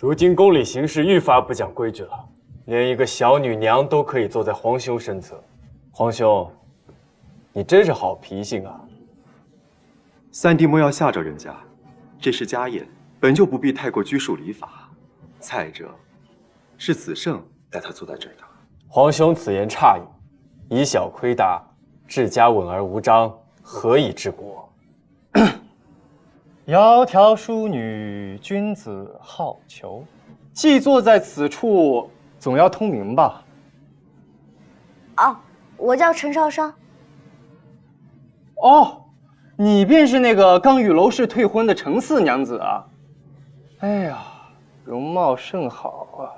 Speaker 8: 如今宫里行事愈发不讲规矩了，连一个小女娘都可以坐在皇兄身侧。皇兄，你真是好脾性啊！
Speaker 7: 三弟莫要吓着人家，这是家宴，本就不必太过拘束礼法。再者，是子胜带他坐在这儿的。
Speaker 8: 皇兄此言差矣，以小亏大，治家稳而无章，何以治国？窈窕淑女，君子好逑。既坐在此处，总要通明吧？
Speaker 3: 哦，我叫陈少商。
Speaker 8: 哦，你便是那个刚与娄氏退婚的程四娘子啊！哎呀，容貌甚好啊！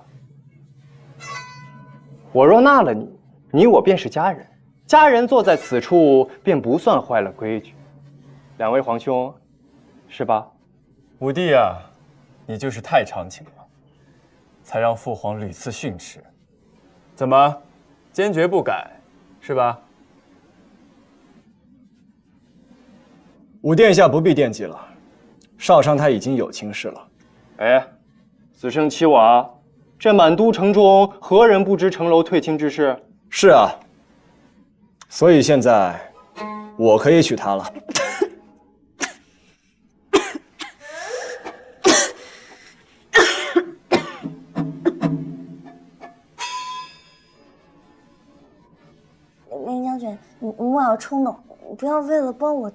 Speaker 8: 我若纳了你，你我便是家人，家人坐在此处，便不算坏了规矩。两位皇兄，是吧？五弟啊，你就是太长情了，才让父皇屡次训斥。怎么，坚决不改，是吧？
Speaker 1: 五殿下不必惦记了，少商他已经有亲事了。
Speaker 8: 哎，子胜欺娃，这满都城中何人不知城楼退亲之事？
Speaker 1: 是啊，所以现在我可以娶她了。
Speaker 3: 林将军，你莫要冲动，不要为了帮我，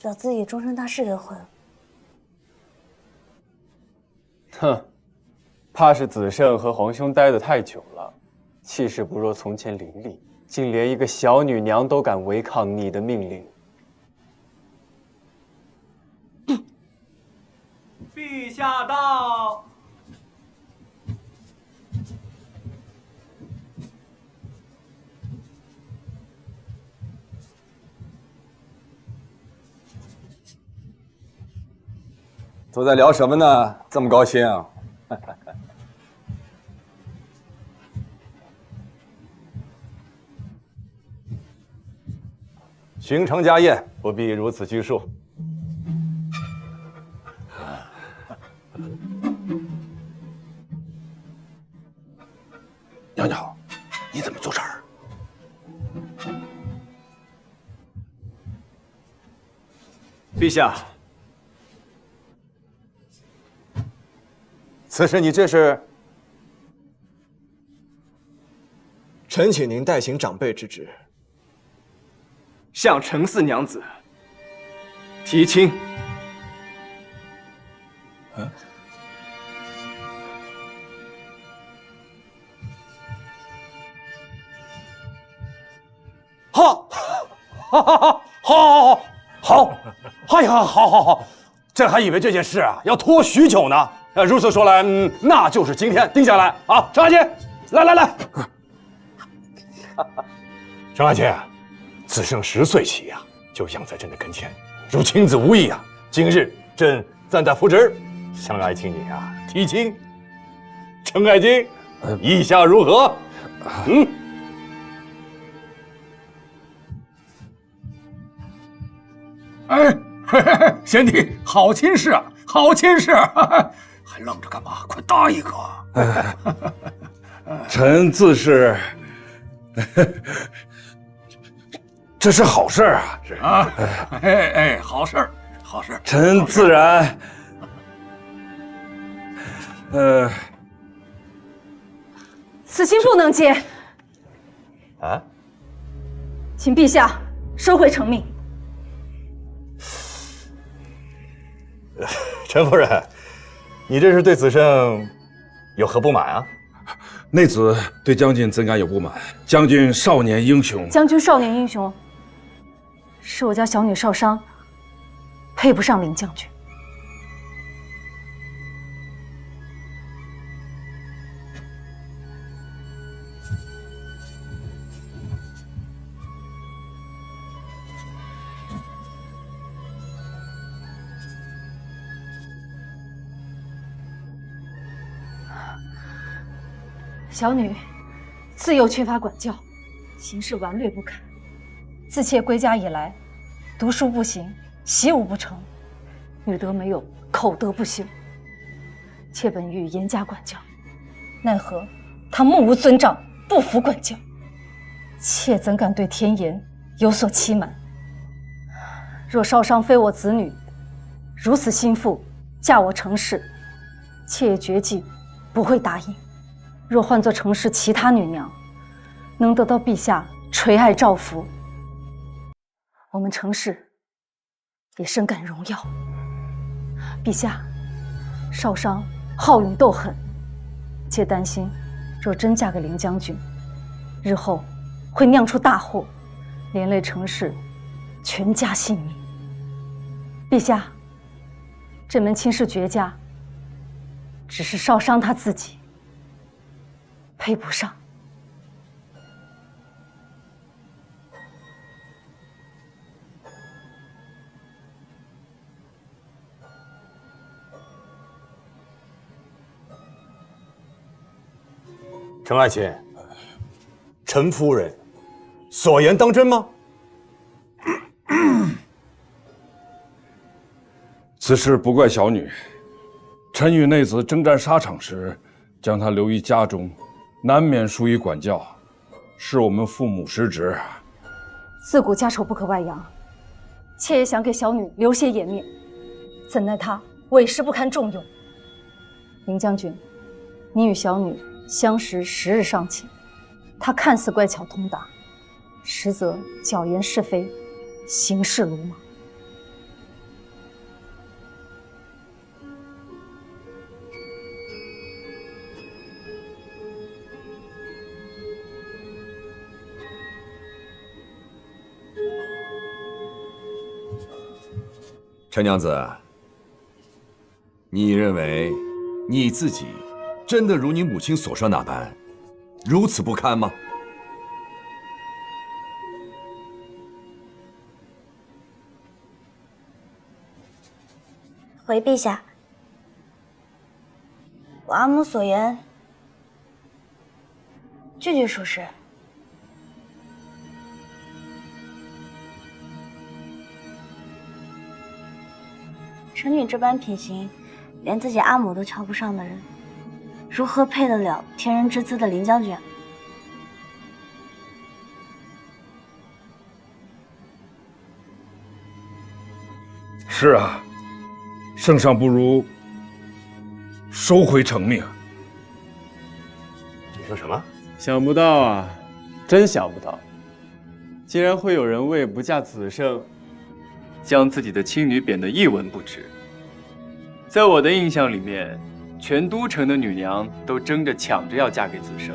Speaker 3: 把自己终身大事给毁了。
Speaker 8: 哼，怕是子胜和皇兄待得太久了，气势不若从前凌厉，竟连一个小女娘都敢违抗你的命令。
Speaker 16: 陛下到。
Speaker 18: 都在聊什么呢？这么高兴啊？巡城家宴不必如此拘束。
Speaker 2: 娘娘，你怎么坐这儿？
Speaker 8: 陛下，
Speaker 18: 此事你这是？
Speaker 1: 臣请您代行长辈之职，
Speaker 8: 向程四娘子提亲。
Speaker 18: 好，好，哎呀，好，这还以为这件事啊要拖许久呢。如此说来，那就是今天定下来啊。程爱卿，来。程爱卿，子胜10岁起呀，就养在朕的跟前，如亲子无异啊。今日朕暂代扶植，向爱卿你啊提亲。程爱卿，意下如何？
Speaker 2: 哎，贤弟，好亲事啊，好亲事！还愣着干嘛？快答一个！臣自是，这是好事啊！是啊，好事，好事。臣自然，
Speaker 22: 此亲不能接。
Speaker 18: 啊？
Speaker 22: 请陛下收回成命。
Speaker 18: 陈夫人，你这是对子胜有何不满啊？
Speaker 2: 内子对将军怎敢有不满？将军少年英雄，
Speaker 22: 将军少年英雄，是我家小女少商，配不上林将军。
Speaker 11: 小女自幼缺乏管教，行事顽劣不堪。自妾归家以来，读书不行，习武不成，女德没有，口德不修。妾本欲严加管教，奈何他目无尊长，不服管教。妾怎敢对天颜有所欺瞒？若少商非我子女，如此心腹嫁我程氏，妾也绝计不会答应。若换作程氏其他女娘，能得到陛下垂爱照拂，我们程氏也深感荣耀。陛下，少商好勇斗狠，妾担心，若真嫁给林将军，日后会酿出大祸，连累程氏全家性命。陛下，这门亲事绝佳，只是少商他自己配不上。
Speaker 18: 程爱卿，陈夫人所言当真吗？
Speaker 2: 此事不怪小女。臣与内子征战沙场时，将她留于家中，难免疏于管教，是我们父母失职。
Speaker 11: 自古家丑不可外扬，妾也想给小女留些颜面，怎奈她委实不堪重用。林将军，你与小女相识10日尚浅，她看似乖巧通达，实则巧言是非，行事鲁莽。
Speaker 9: 陈娘子，你认为你自己真的如你母亲所说那般，如此不堪吗？
Speaker 3: 回陛下，我阿母所言，句句属实。臣女这般品行，连自己阿母都瞧不上的人，如何配得了天人之资的林将军？
Speaker 2: 是啊，圣上不如收回成命。
Speaker 18: 你说什么？
Speaker 8: 想不到啊，真想不到，竟然会有人为不嫁子胜，将自己的亲女贬得一文不值。在我的印象里面，全都城的女娘都争着抢着要嫁给子胜，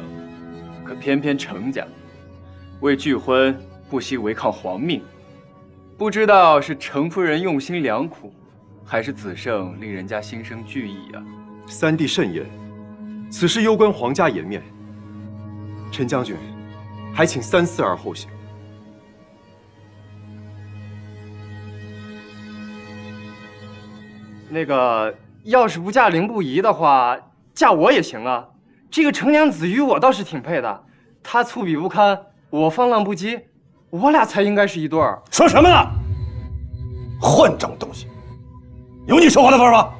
Speaker 8: 可偏偏程家为拒婚不惜违抗皇命。不知道是程夫人用心良苦，还是子胜令人家心生惧意啊。
Speaker 7: 三弟慎言，此事攸关皇家颜面。陈将军，还请三思而后行。
Speaker 8: 那个，要是不嫁凌不疑的话，嫁我也行啊。这个程娘子与我倒是挺配的，她粗鄙不堪，我放浪不羁，我俩才应该是一对儿。
Speaker 18: 说什么呢？混账东西！有你说话的份吗？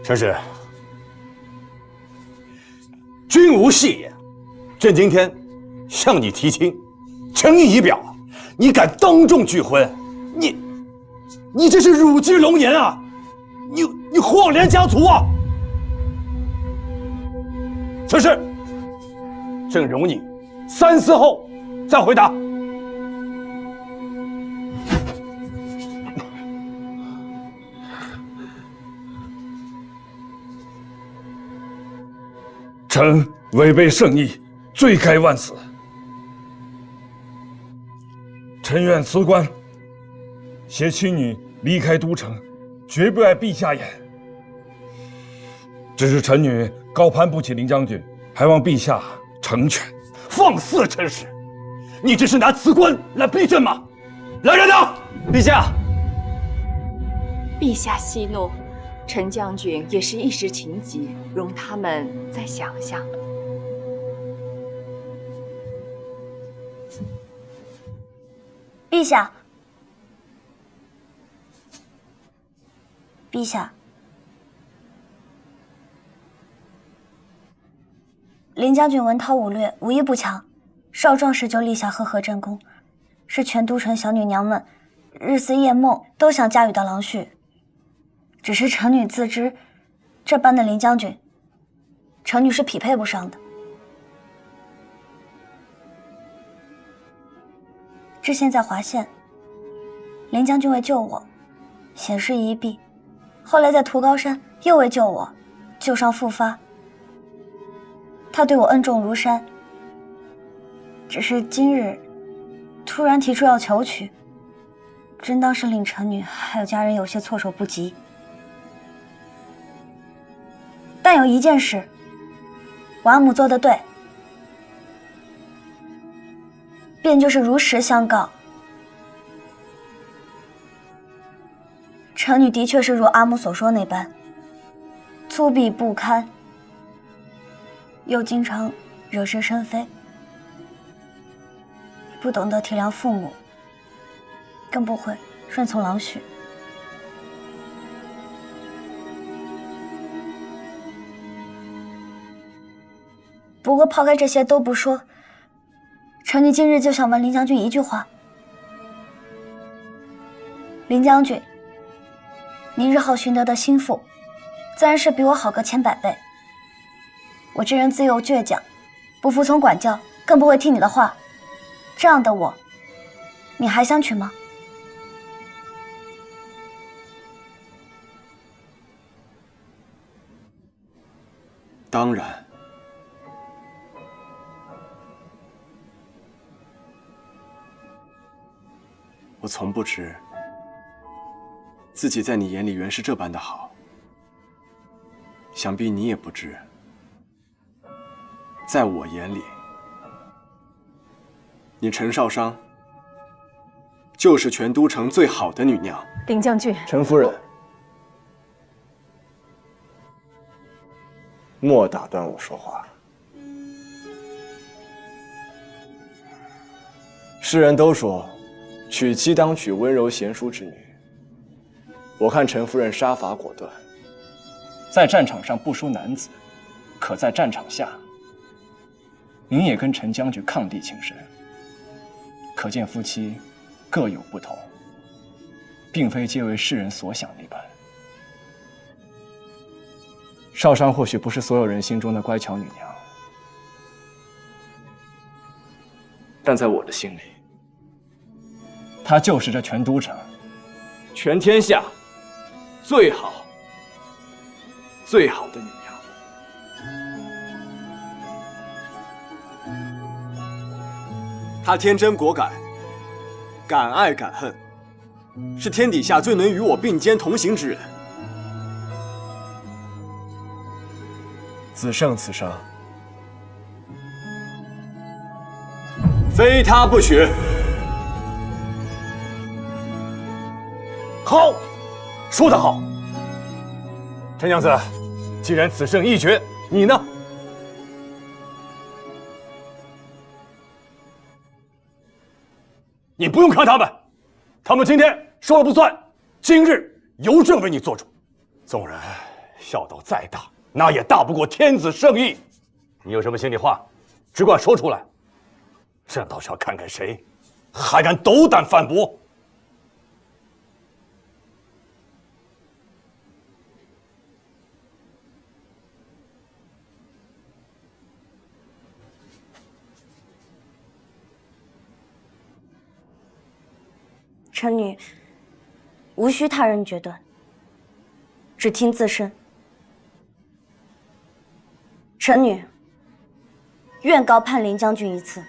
Speaker 18: 陈氏，君无戏言。朕今天向你提亲，诚意已表。你敢当众拒婚，你这是辱居龙颜啊！你晃连家族啊！此事，朕容你三思后再回答。
Speaker 2: 臣违背圣意，罪该万死。臣愿辞官，携亲女离开都城，绝不碍陛下言。只是臣女高攀不起林将军，还望陛下成全。
Speaker 18: 放肆！陈氏，你这是拿辞官来逼朕吗？来人呐！
Speaker 8: 陛下，
Speaker 14: 陛下息怒，陈将军也是一时情急，容他们再想想。
Speaker 3: 陛下，陛下，林将军文韬武略，武艺不强，少壮时就立下赫赫战功，是全都城小女娘们日思夜梦都想驾驭的郎婿。只是臣女自知，这般的林将军，臣女是匹配不上的。之前在华县，林将军为救我，险事一避；后来在屠高山，又为救我，旧伤复发。他对我恩重如山，只是今日突然提出要求娶，真当是令臣女还有家人有些措手不及。但有一件事，我阿母做得对，便就是如实相告。臣女的确是如阿母所说那般，粗鄙不堪，又经常惹是生非，不懂得体谅父母，更不会顺从郎婿。不过抛开这些都不说，臣女今日就想问林将军一句话。林将军，您日后寻得的心腹，自然是比我好个千百倍。我这人自幼倔强，不服从管教，更不会听你的话。这样的我，你还想娶吗？
Speaker 1: 当然。我从不知自己在你眼里原是这般的好，想必你也不知，在我眼里，你陈少商就是全都城最好的女娘。
Speaker 11: 林将军，
Speaker 1: 陈夫人，莫打断我说话。世人都说，娶妻当娶温柔贤淑之女。我看陈夫人杀伐果断，在战场上不输男子，可在战场下，您也跟陈将军伉俪情深。可见夫妻各有不同，并非皆为世人所想那般。少商或许不是所有人心中的乖巧女娘，但在我的心里，她就是这全都城、全天下最好的女娘。她天真果敢，敢爱敢恨，是天底下最能与我并肩同行之人。子胜此生，非她不娶。
Speaker 18: 好，说得好。陈娘子，既然此胜一绝，你呢？你不用看他们，他们今天说了不算，今日由朕为你做主。纵然孝道再大，那也大不过天子圣意。你有什么心里话，只管说出来。朕倒是要看看谁还敢斗胆反驳。
Speaker 3: 臣女无需他人决断，只听自身。臣女愿高攀林将军一次。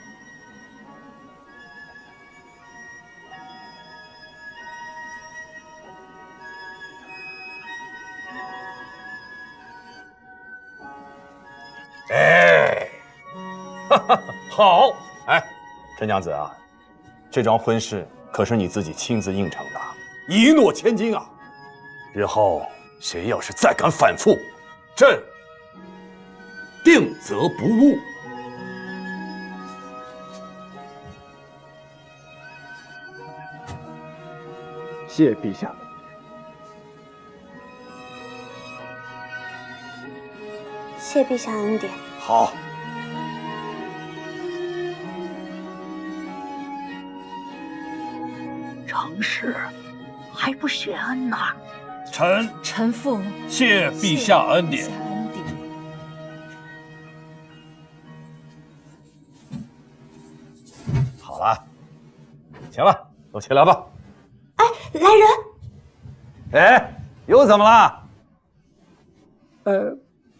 Speaker 18: 哎，哈哈，好！哎，陈娘子啊，这桩婚事可是你自己亲自应承的，一诺千金啊！日后谁要是再敢反复，朕定责不误。
Speaker 1: 谢陛下。
Speaker 3: 谢陛下恩典。
Speaker 18: 好。
Speaker 17: 成事还不谢恩呐？
Speaker 21: 臣父
Speaker 9: 谢陛下恩典。
Speaker 18: 好了，行了，都起来吧。
Speaker 3: 哎，来人！
Speaker 18: 哎，又怎么了？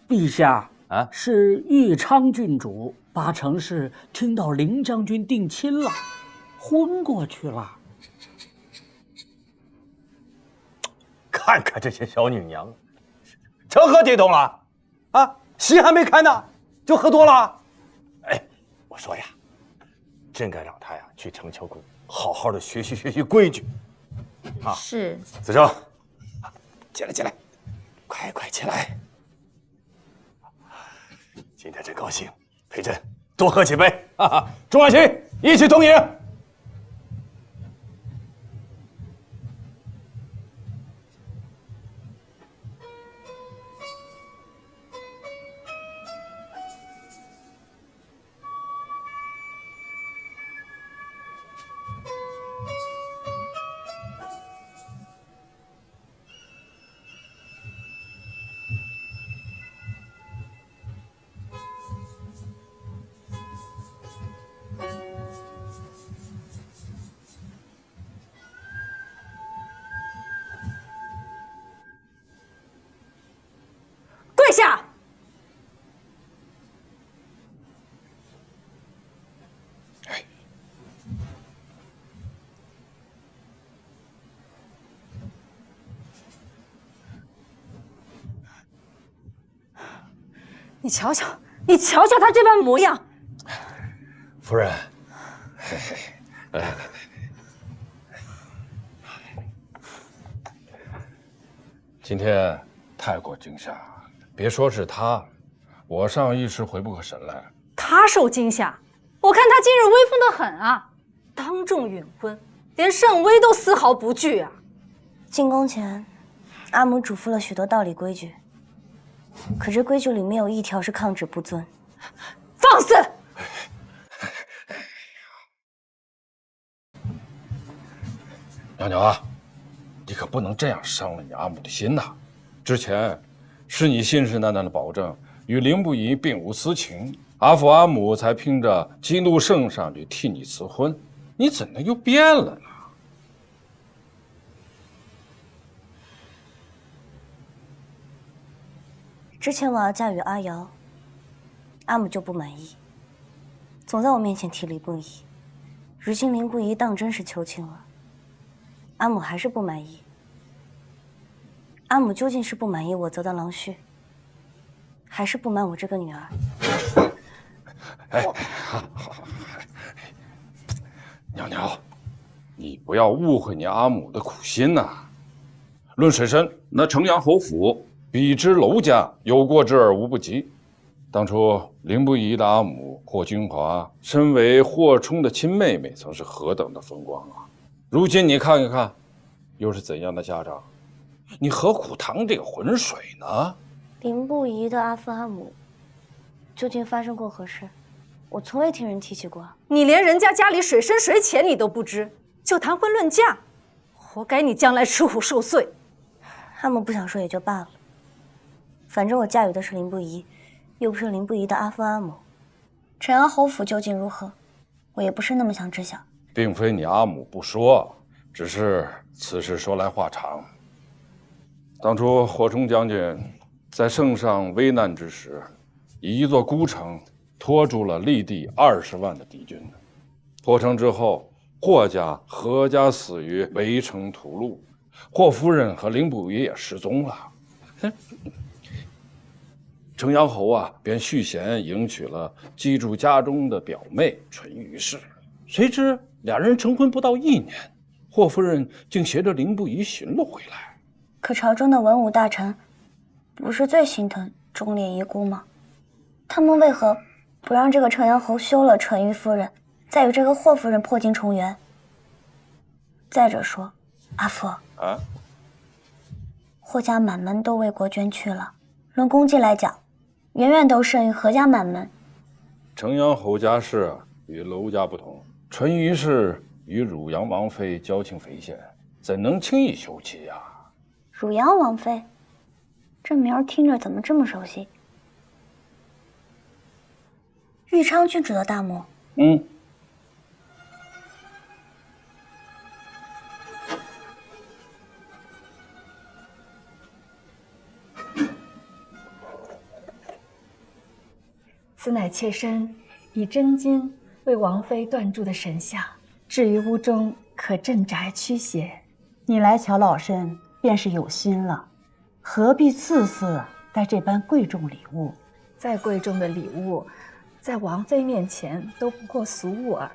Speaker 17: 陛下
Speaker 18: 啊，
Speaker 17: 是义昌郡主八成是听到林将军定亲了，昏过去了。
Speaker 18: 看看这些小女娘，成何体统了？啊，席还没开呢，就喝多了。哎，我说呀，真该让她呀去成秋宫，好好的学习规矩。啊，
Speaker 22: 是。
Speaker 18: 子正，起来，快起来！今天真高兴，陪朕多喝几杯。哈哈，众爱卿一起同饮。
Speaker 22: 跪下！你瞧瞧他这般模样。
Speaker 2: 夫人，来，今天太过惊吓，别说是他，我上一时回不过神来。
Speaker 22: 他受惊吓，我看他今日威风得很啊，当众允婚，连圣威都丝毫不惧啊。
Speaker 3: 进宫前，阿母嘱咐了许多道理规矩，可这规矩里没有一条是抗旨不遵。
Speaker 22: 放肆！
Speaker 2: 娘娘啊，你可不能这样伤了你阿母的心呐！之前是你信誓旦旦的保证与凌不疑并无私情，阿父阿母才凭着激怒圣上去替你辞婚，你怎能又变了呢？
Speaker 3: 之前我要嫁与阿瑶，阿母就不满意，总在我面前提凌不疑。如今凌不疑当真是求亲了，阿母还是不满意。阿母究竟是不满意我择的郎婿，还是不满我这个女儿？
Speaker 2: 哎，娘娘，你不要误会你阿母的苦心呐。论水深，那城阳侯府比之娄家有过之而无不及。当初凌不疑的阿母霍君华，身为霍冲的亲妹妹，曾是何等的风光啊！如今你看一看，又是怎样的下场？你何苦趟这个浑水呢？
Speaker 3: 凌不疑的阿父阿母究竟发生过何事？我从未听人提起过。
Speaker 22: 你连人家家里水深水浅你都不知，就谈婚论嫁，活该你将来吃苦受罪。
Speaker 3: 阿母不想说也就罢了，反正我嫁与的是凌不疑，又不是凌不疑的阿父阿母。沈阳侯府究竟如何，我也不是那么想知晓。
Speaker 2: 并非你阿母不说，只是此事说来话长。当初霍冲将军在圣上危难之时，以一座孤城拖住了立地20万的敌军。破城之后，霍家、何家死于围城屠戮，霍夫人和凌不疑也失踪了。城阳侯啊，便续弦迎娶了寄住家中的表妹淳于氏。谁知俩人成婚不到1年，霍夫人竟携着凌不疑寻了回来。
Speaker 3: 可朝中的文武大臣，不是最心疼忠烈遗孤吗？他们为何不让这个城阳侯休了淳于夫人，再与这个霍夫人破镜重圆？再者说，阿父，霍家满门都为国捐躯了，论功绩来讲，远远都胜于何家满门。
Speaker 2: 城阳侯家氏与娄家不同，淳于氏与汝阳王妃交情匪浅，怎能轻易休妻呀？
Speaker 3: 汝阳王妃，这名儿听着怎么这么熟悉？豫昌郡主的大母。
Speaker 22: 此乃妾身以真金为王妃锻铸的神像，置于屋中，可镇宅驱邪。
Speaker 12: 你来瞧老身，便是有心了，何必次次带这般贵重礼物？
Speaker 22: 再贵重的礼物，在王妃面前都不过俗物耳。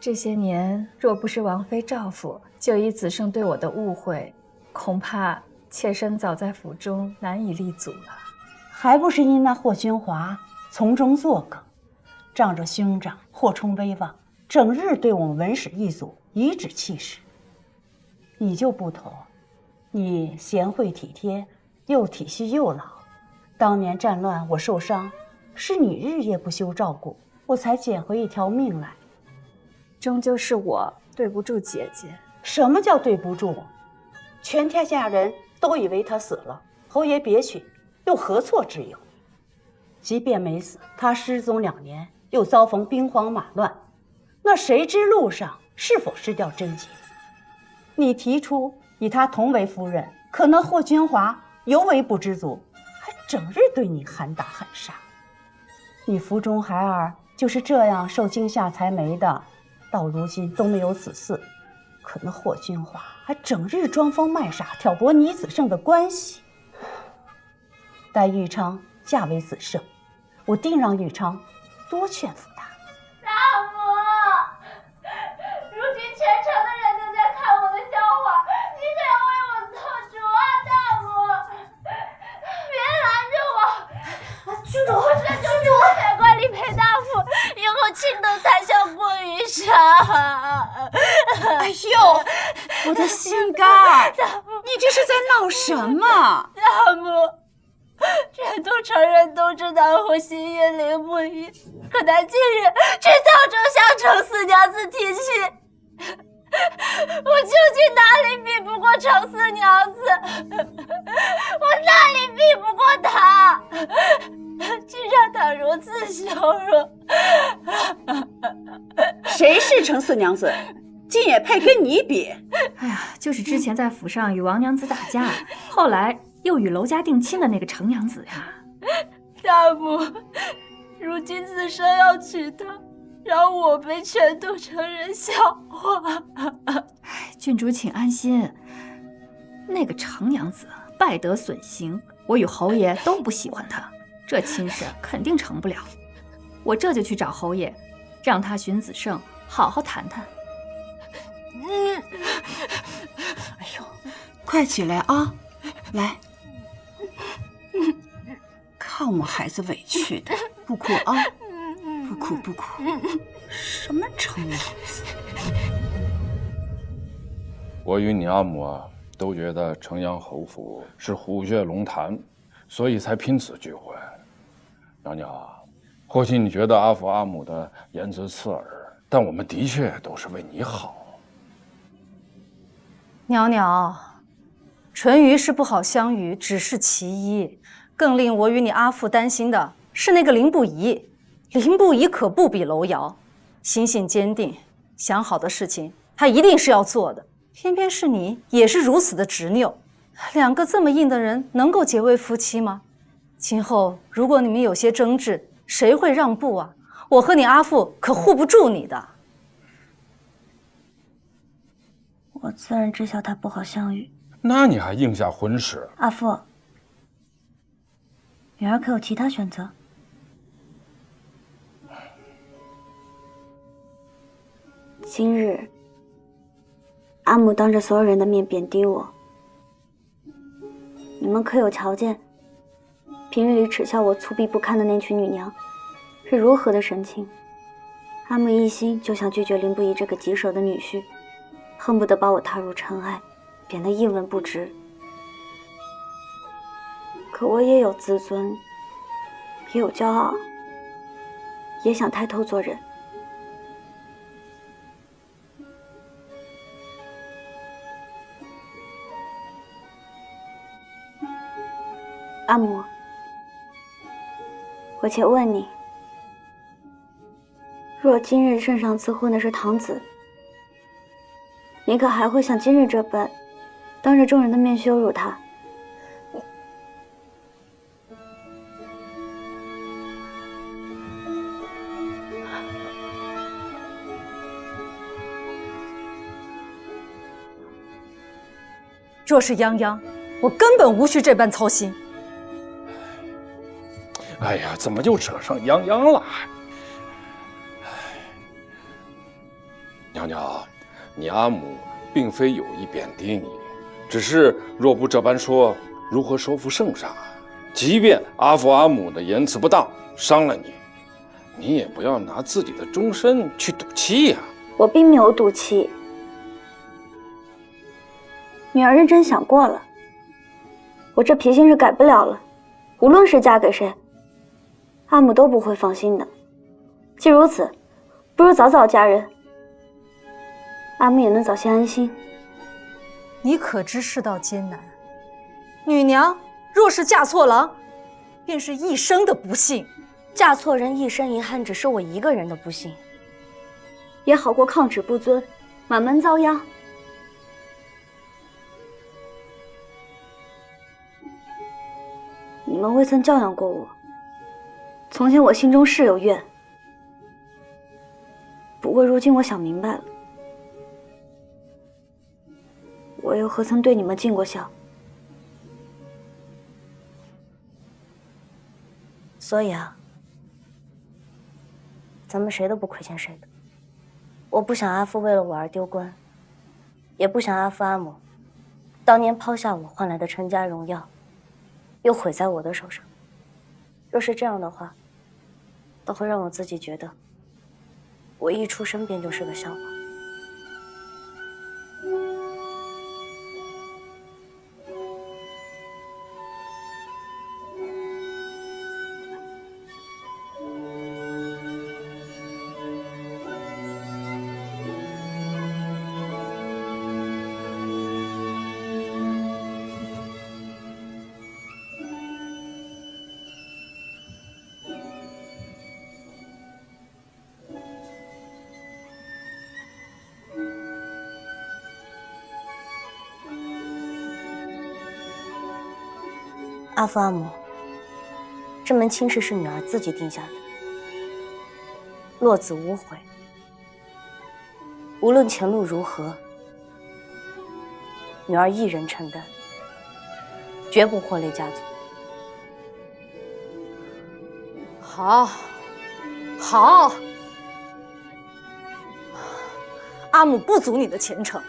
Speaker 22: 这些年，若不是王妃照拂，就以子胜对我的误会，恐怕妾身早在府中难以立足了。
Speaker 12: 还不是因那霍君华从中作梗，仗着兄长霍冲威望，整日对我们文史一族颐指气使。你就不同，你贤惠体贴，又体恤幼老。当年战乱我受伤，是你日夜不休照顾，我才捡回一条命来。
Speaker 22: 终究是我对不住姐姐。
Speaker 12: 什么叫对不住？全天下人都以为他死了，侯爷别娶，又何错之有？即便没死，他失踪2年，又遭逢兵荒马乱，那谁知路上是否失掉贞洁？你提出以他同为夫人，可那霍君华尤为不知足，还整日对你喊打喊杀。你腹中孩儿就是这样受惊吓才没的，到如今都没有子嗣。可那霍君华还整日装疯卖傻，挑拨你子胜的关系。待豫昌嫁为子胜，我定让豫昌多劝服他。
Speaker 13: 大母，如今全城的人都在看我的笑话，你可要为我做主啊！大母，别拦着我！郡主，郡主，别怪李裴大夫，以后卿等才笑过于杀。
Speaker 19: 哎呦，我的心肝儿！你这是在闹什么？
Speaker 13: 大母，全都城人都知道我心悦灵不一，可他近日去曹州向程四娘子提亲，我究竟哪里比不过程四娘子？我哪里比不过她？竟让她如此羞辱！
Speaker 19: 谁是程四娘子？竟也配跟你比？
Speaker 22: 哎呀，就是之前在府上与王娘子打架，后来又与娄家定亲的那个程娘子呀。
Speaker 13: 大母，如今子胜要娶她，让我被全都城人笑话。
Speaker 22: 郡主请安心，那个程娘子败德损行，我与侯爷都不喜欢她，这亲事肯定成不了。我这就去找侯爷，让他寻子胜好好谈谈。
Speaker 19: 哎呦，快起来啊！来，看我孩子委屈的，不哭啊，不哭不哭。什么程娘子？
Speaker 2: 我与你阿母都觉得城阳侯府是虎穴龙潭，所以才拼此拒婚。娘娘，或许你觉得阿父阿母的言辞刺耳，但我们的确都是为你好。
Speaker 11: 娘娘，淳于是不好相与，只是其一。更令我与你阿父担心的是那个林不疑。林不疑可不比娄瑶，心性坚定，想好的事情他一定是要做的。偏偏是你，也是如此的执拗。2个这么硬的人，能够结为夫妻吗？今后如果你们有些争执，谁会让步啊？我和你阿父可护不住你的。
Speaker 3: 我自然知晓他不好相与，
Speaker 2: 那你还应下婚事？
Speaker 3: 阿父，女儿可有其他选择？今日阿母当着所有人的面贬低我，你们可有瞧见，平日里耻笑我粗鄙不堪的那群女娘，是如何的神情？阿母一心就想拒绝林不疑这个棘手的女婿，恨不得把我踏入尘埃，贬得一文不值。可我也有自尊，也有骄傲，也想抬头做人。阿母，我且问你，若今日圣上赐婚的是堂子，你可还会像今日这般，当着众人的面羞辱他？
Speaker 11: 若是泱泱，我根本无需这般操心。
Speaker 2: 哎呀，怎么就扯上泱泱了？娘娘，你阿母并非有意贬低你，只是若不这般说，如何收复圣上啊？即便阿父阿母的言辞不当，伤了你，你也不要拿自己的终身去赌气呀。
Speaker 3: 我并没有赌气，女儿认真想过了，我这脾性是改不了了，无论是嫁给谁，阿母都不会放心的。既如此，不如早早嫁人，阿母也能早些安心。
Speaker 11: 你可知世道艰难，女娘若是嫁错郎，便是一生的不幸。
Speaker 3: 嫁错人一生遗憾，只是我一个人的不幸，也好过抗旨不遵，满门遭殃。你们未曾教养过我，从前我心中是有怨，不过如今我想明白了，我又何曾对你们尽过孝？所以啊，咱们谁都不亏欠谁的。我不想阿父为了我而丢官，也不想阿父阿母当年抛下我换来的陈家荣耀又毁在我的手上。若是这样的话，倒会让我自己觉得我一出生便就是个笑话。阿父阿母，这门亲事是女儿自己定下的，落子无悔。无论前路如何，女儿一人承担，绝不祸累家族。
Speaker 11: 好，好，阿母不阻你的前程。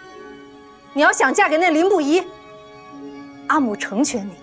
Speaker 11: 你要想嫁给那林不疑，阿母成全你。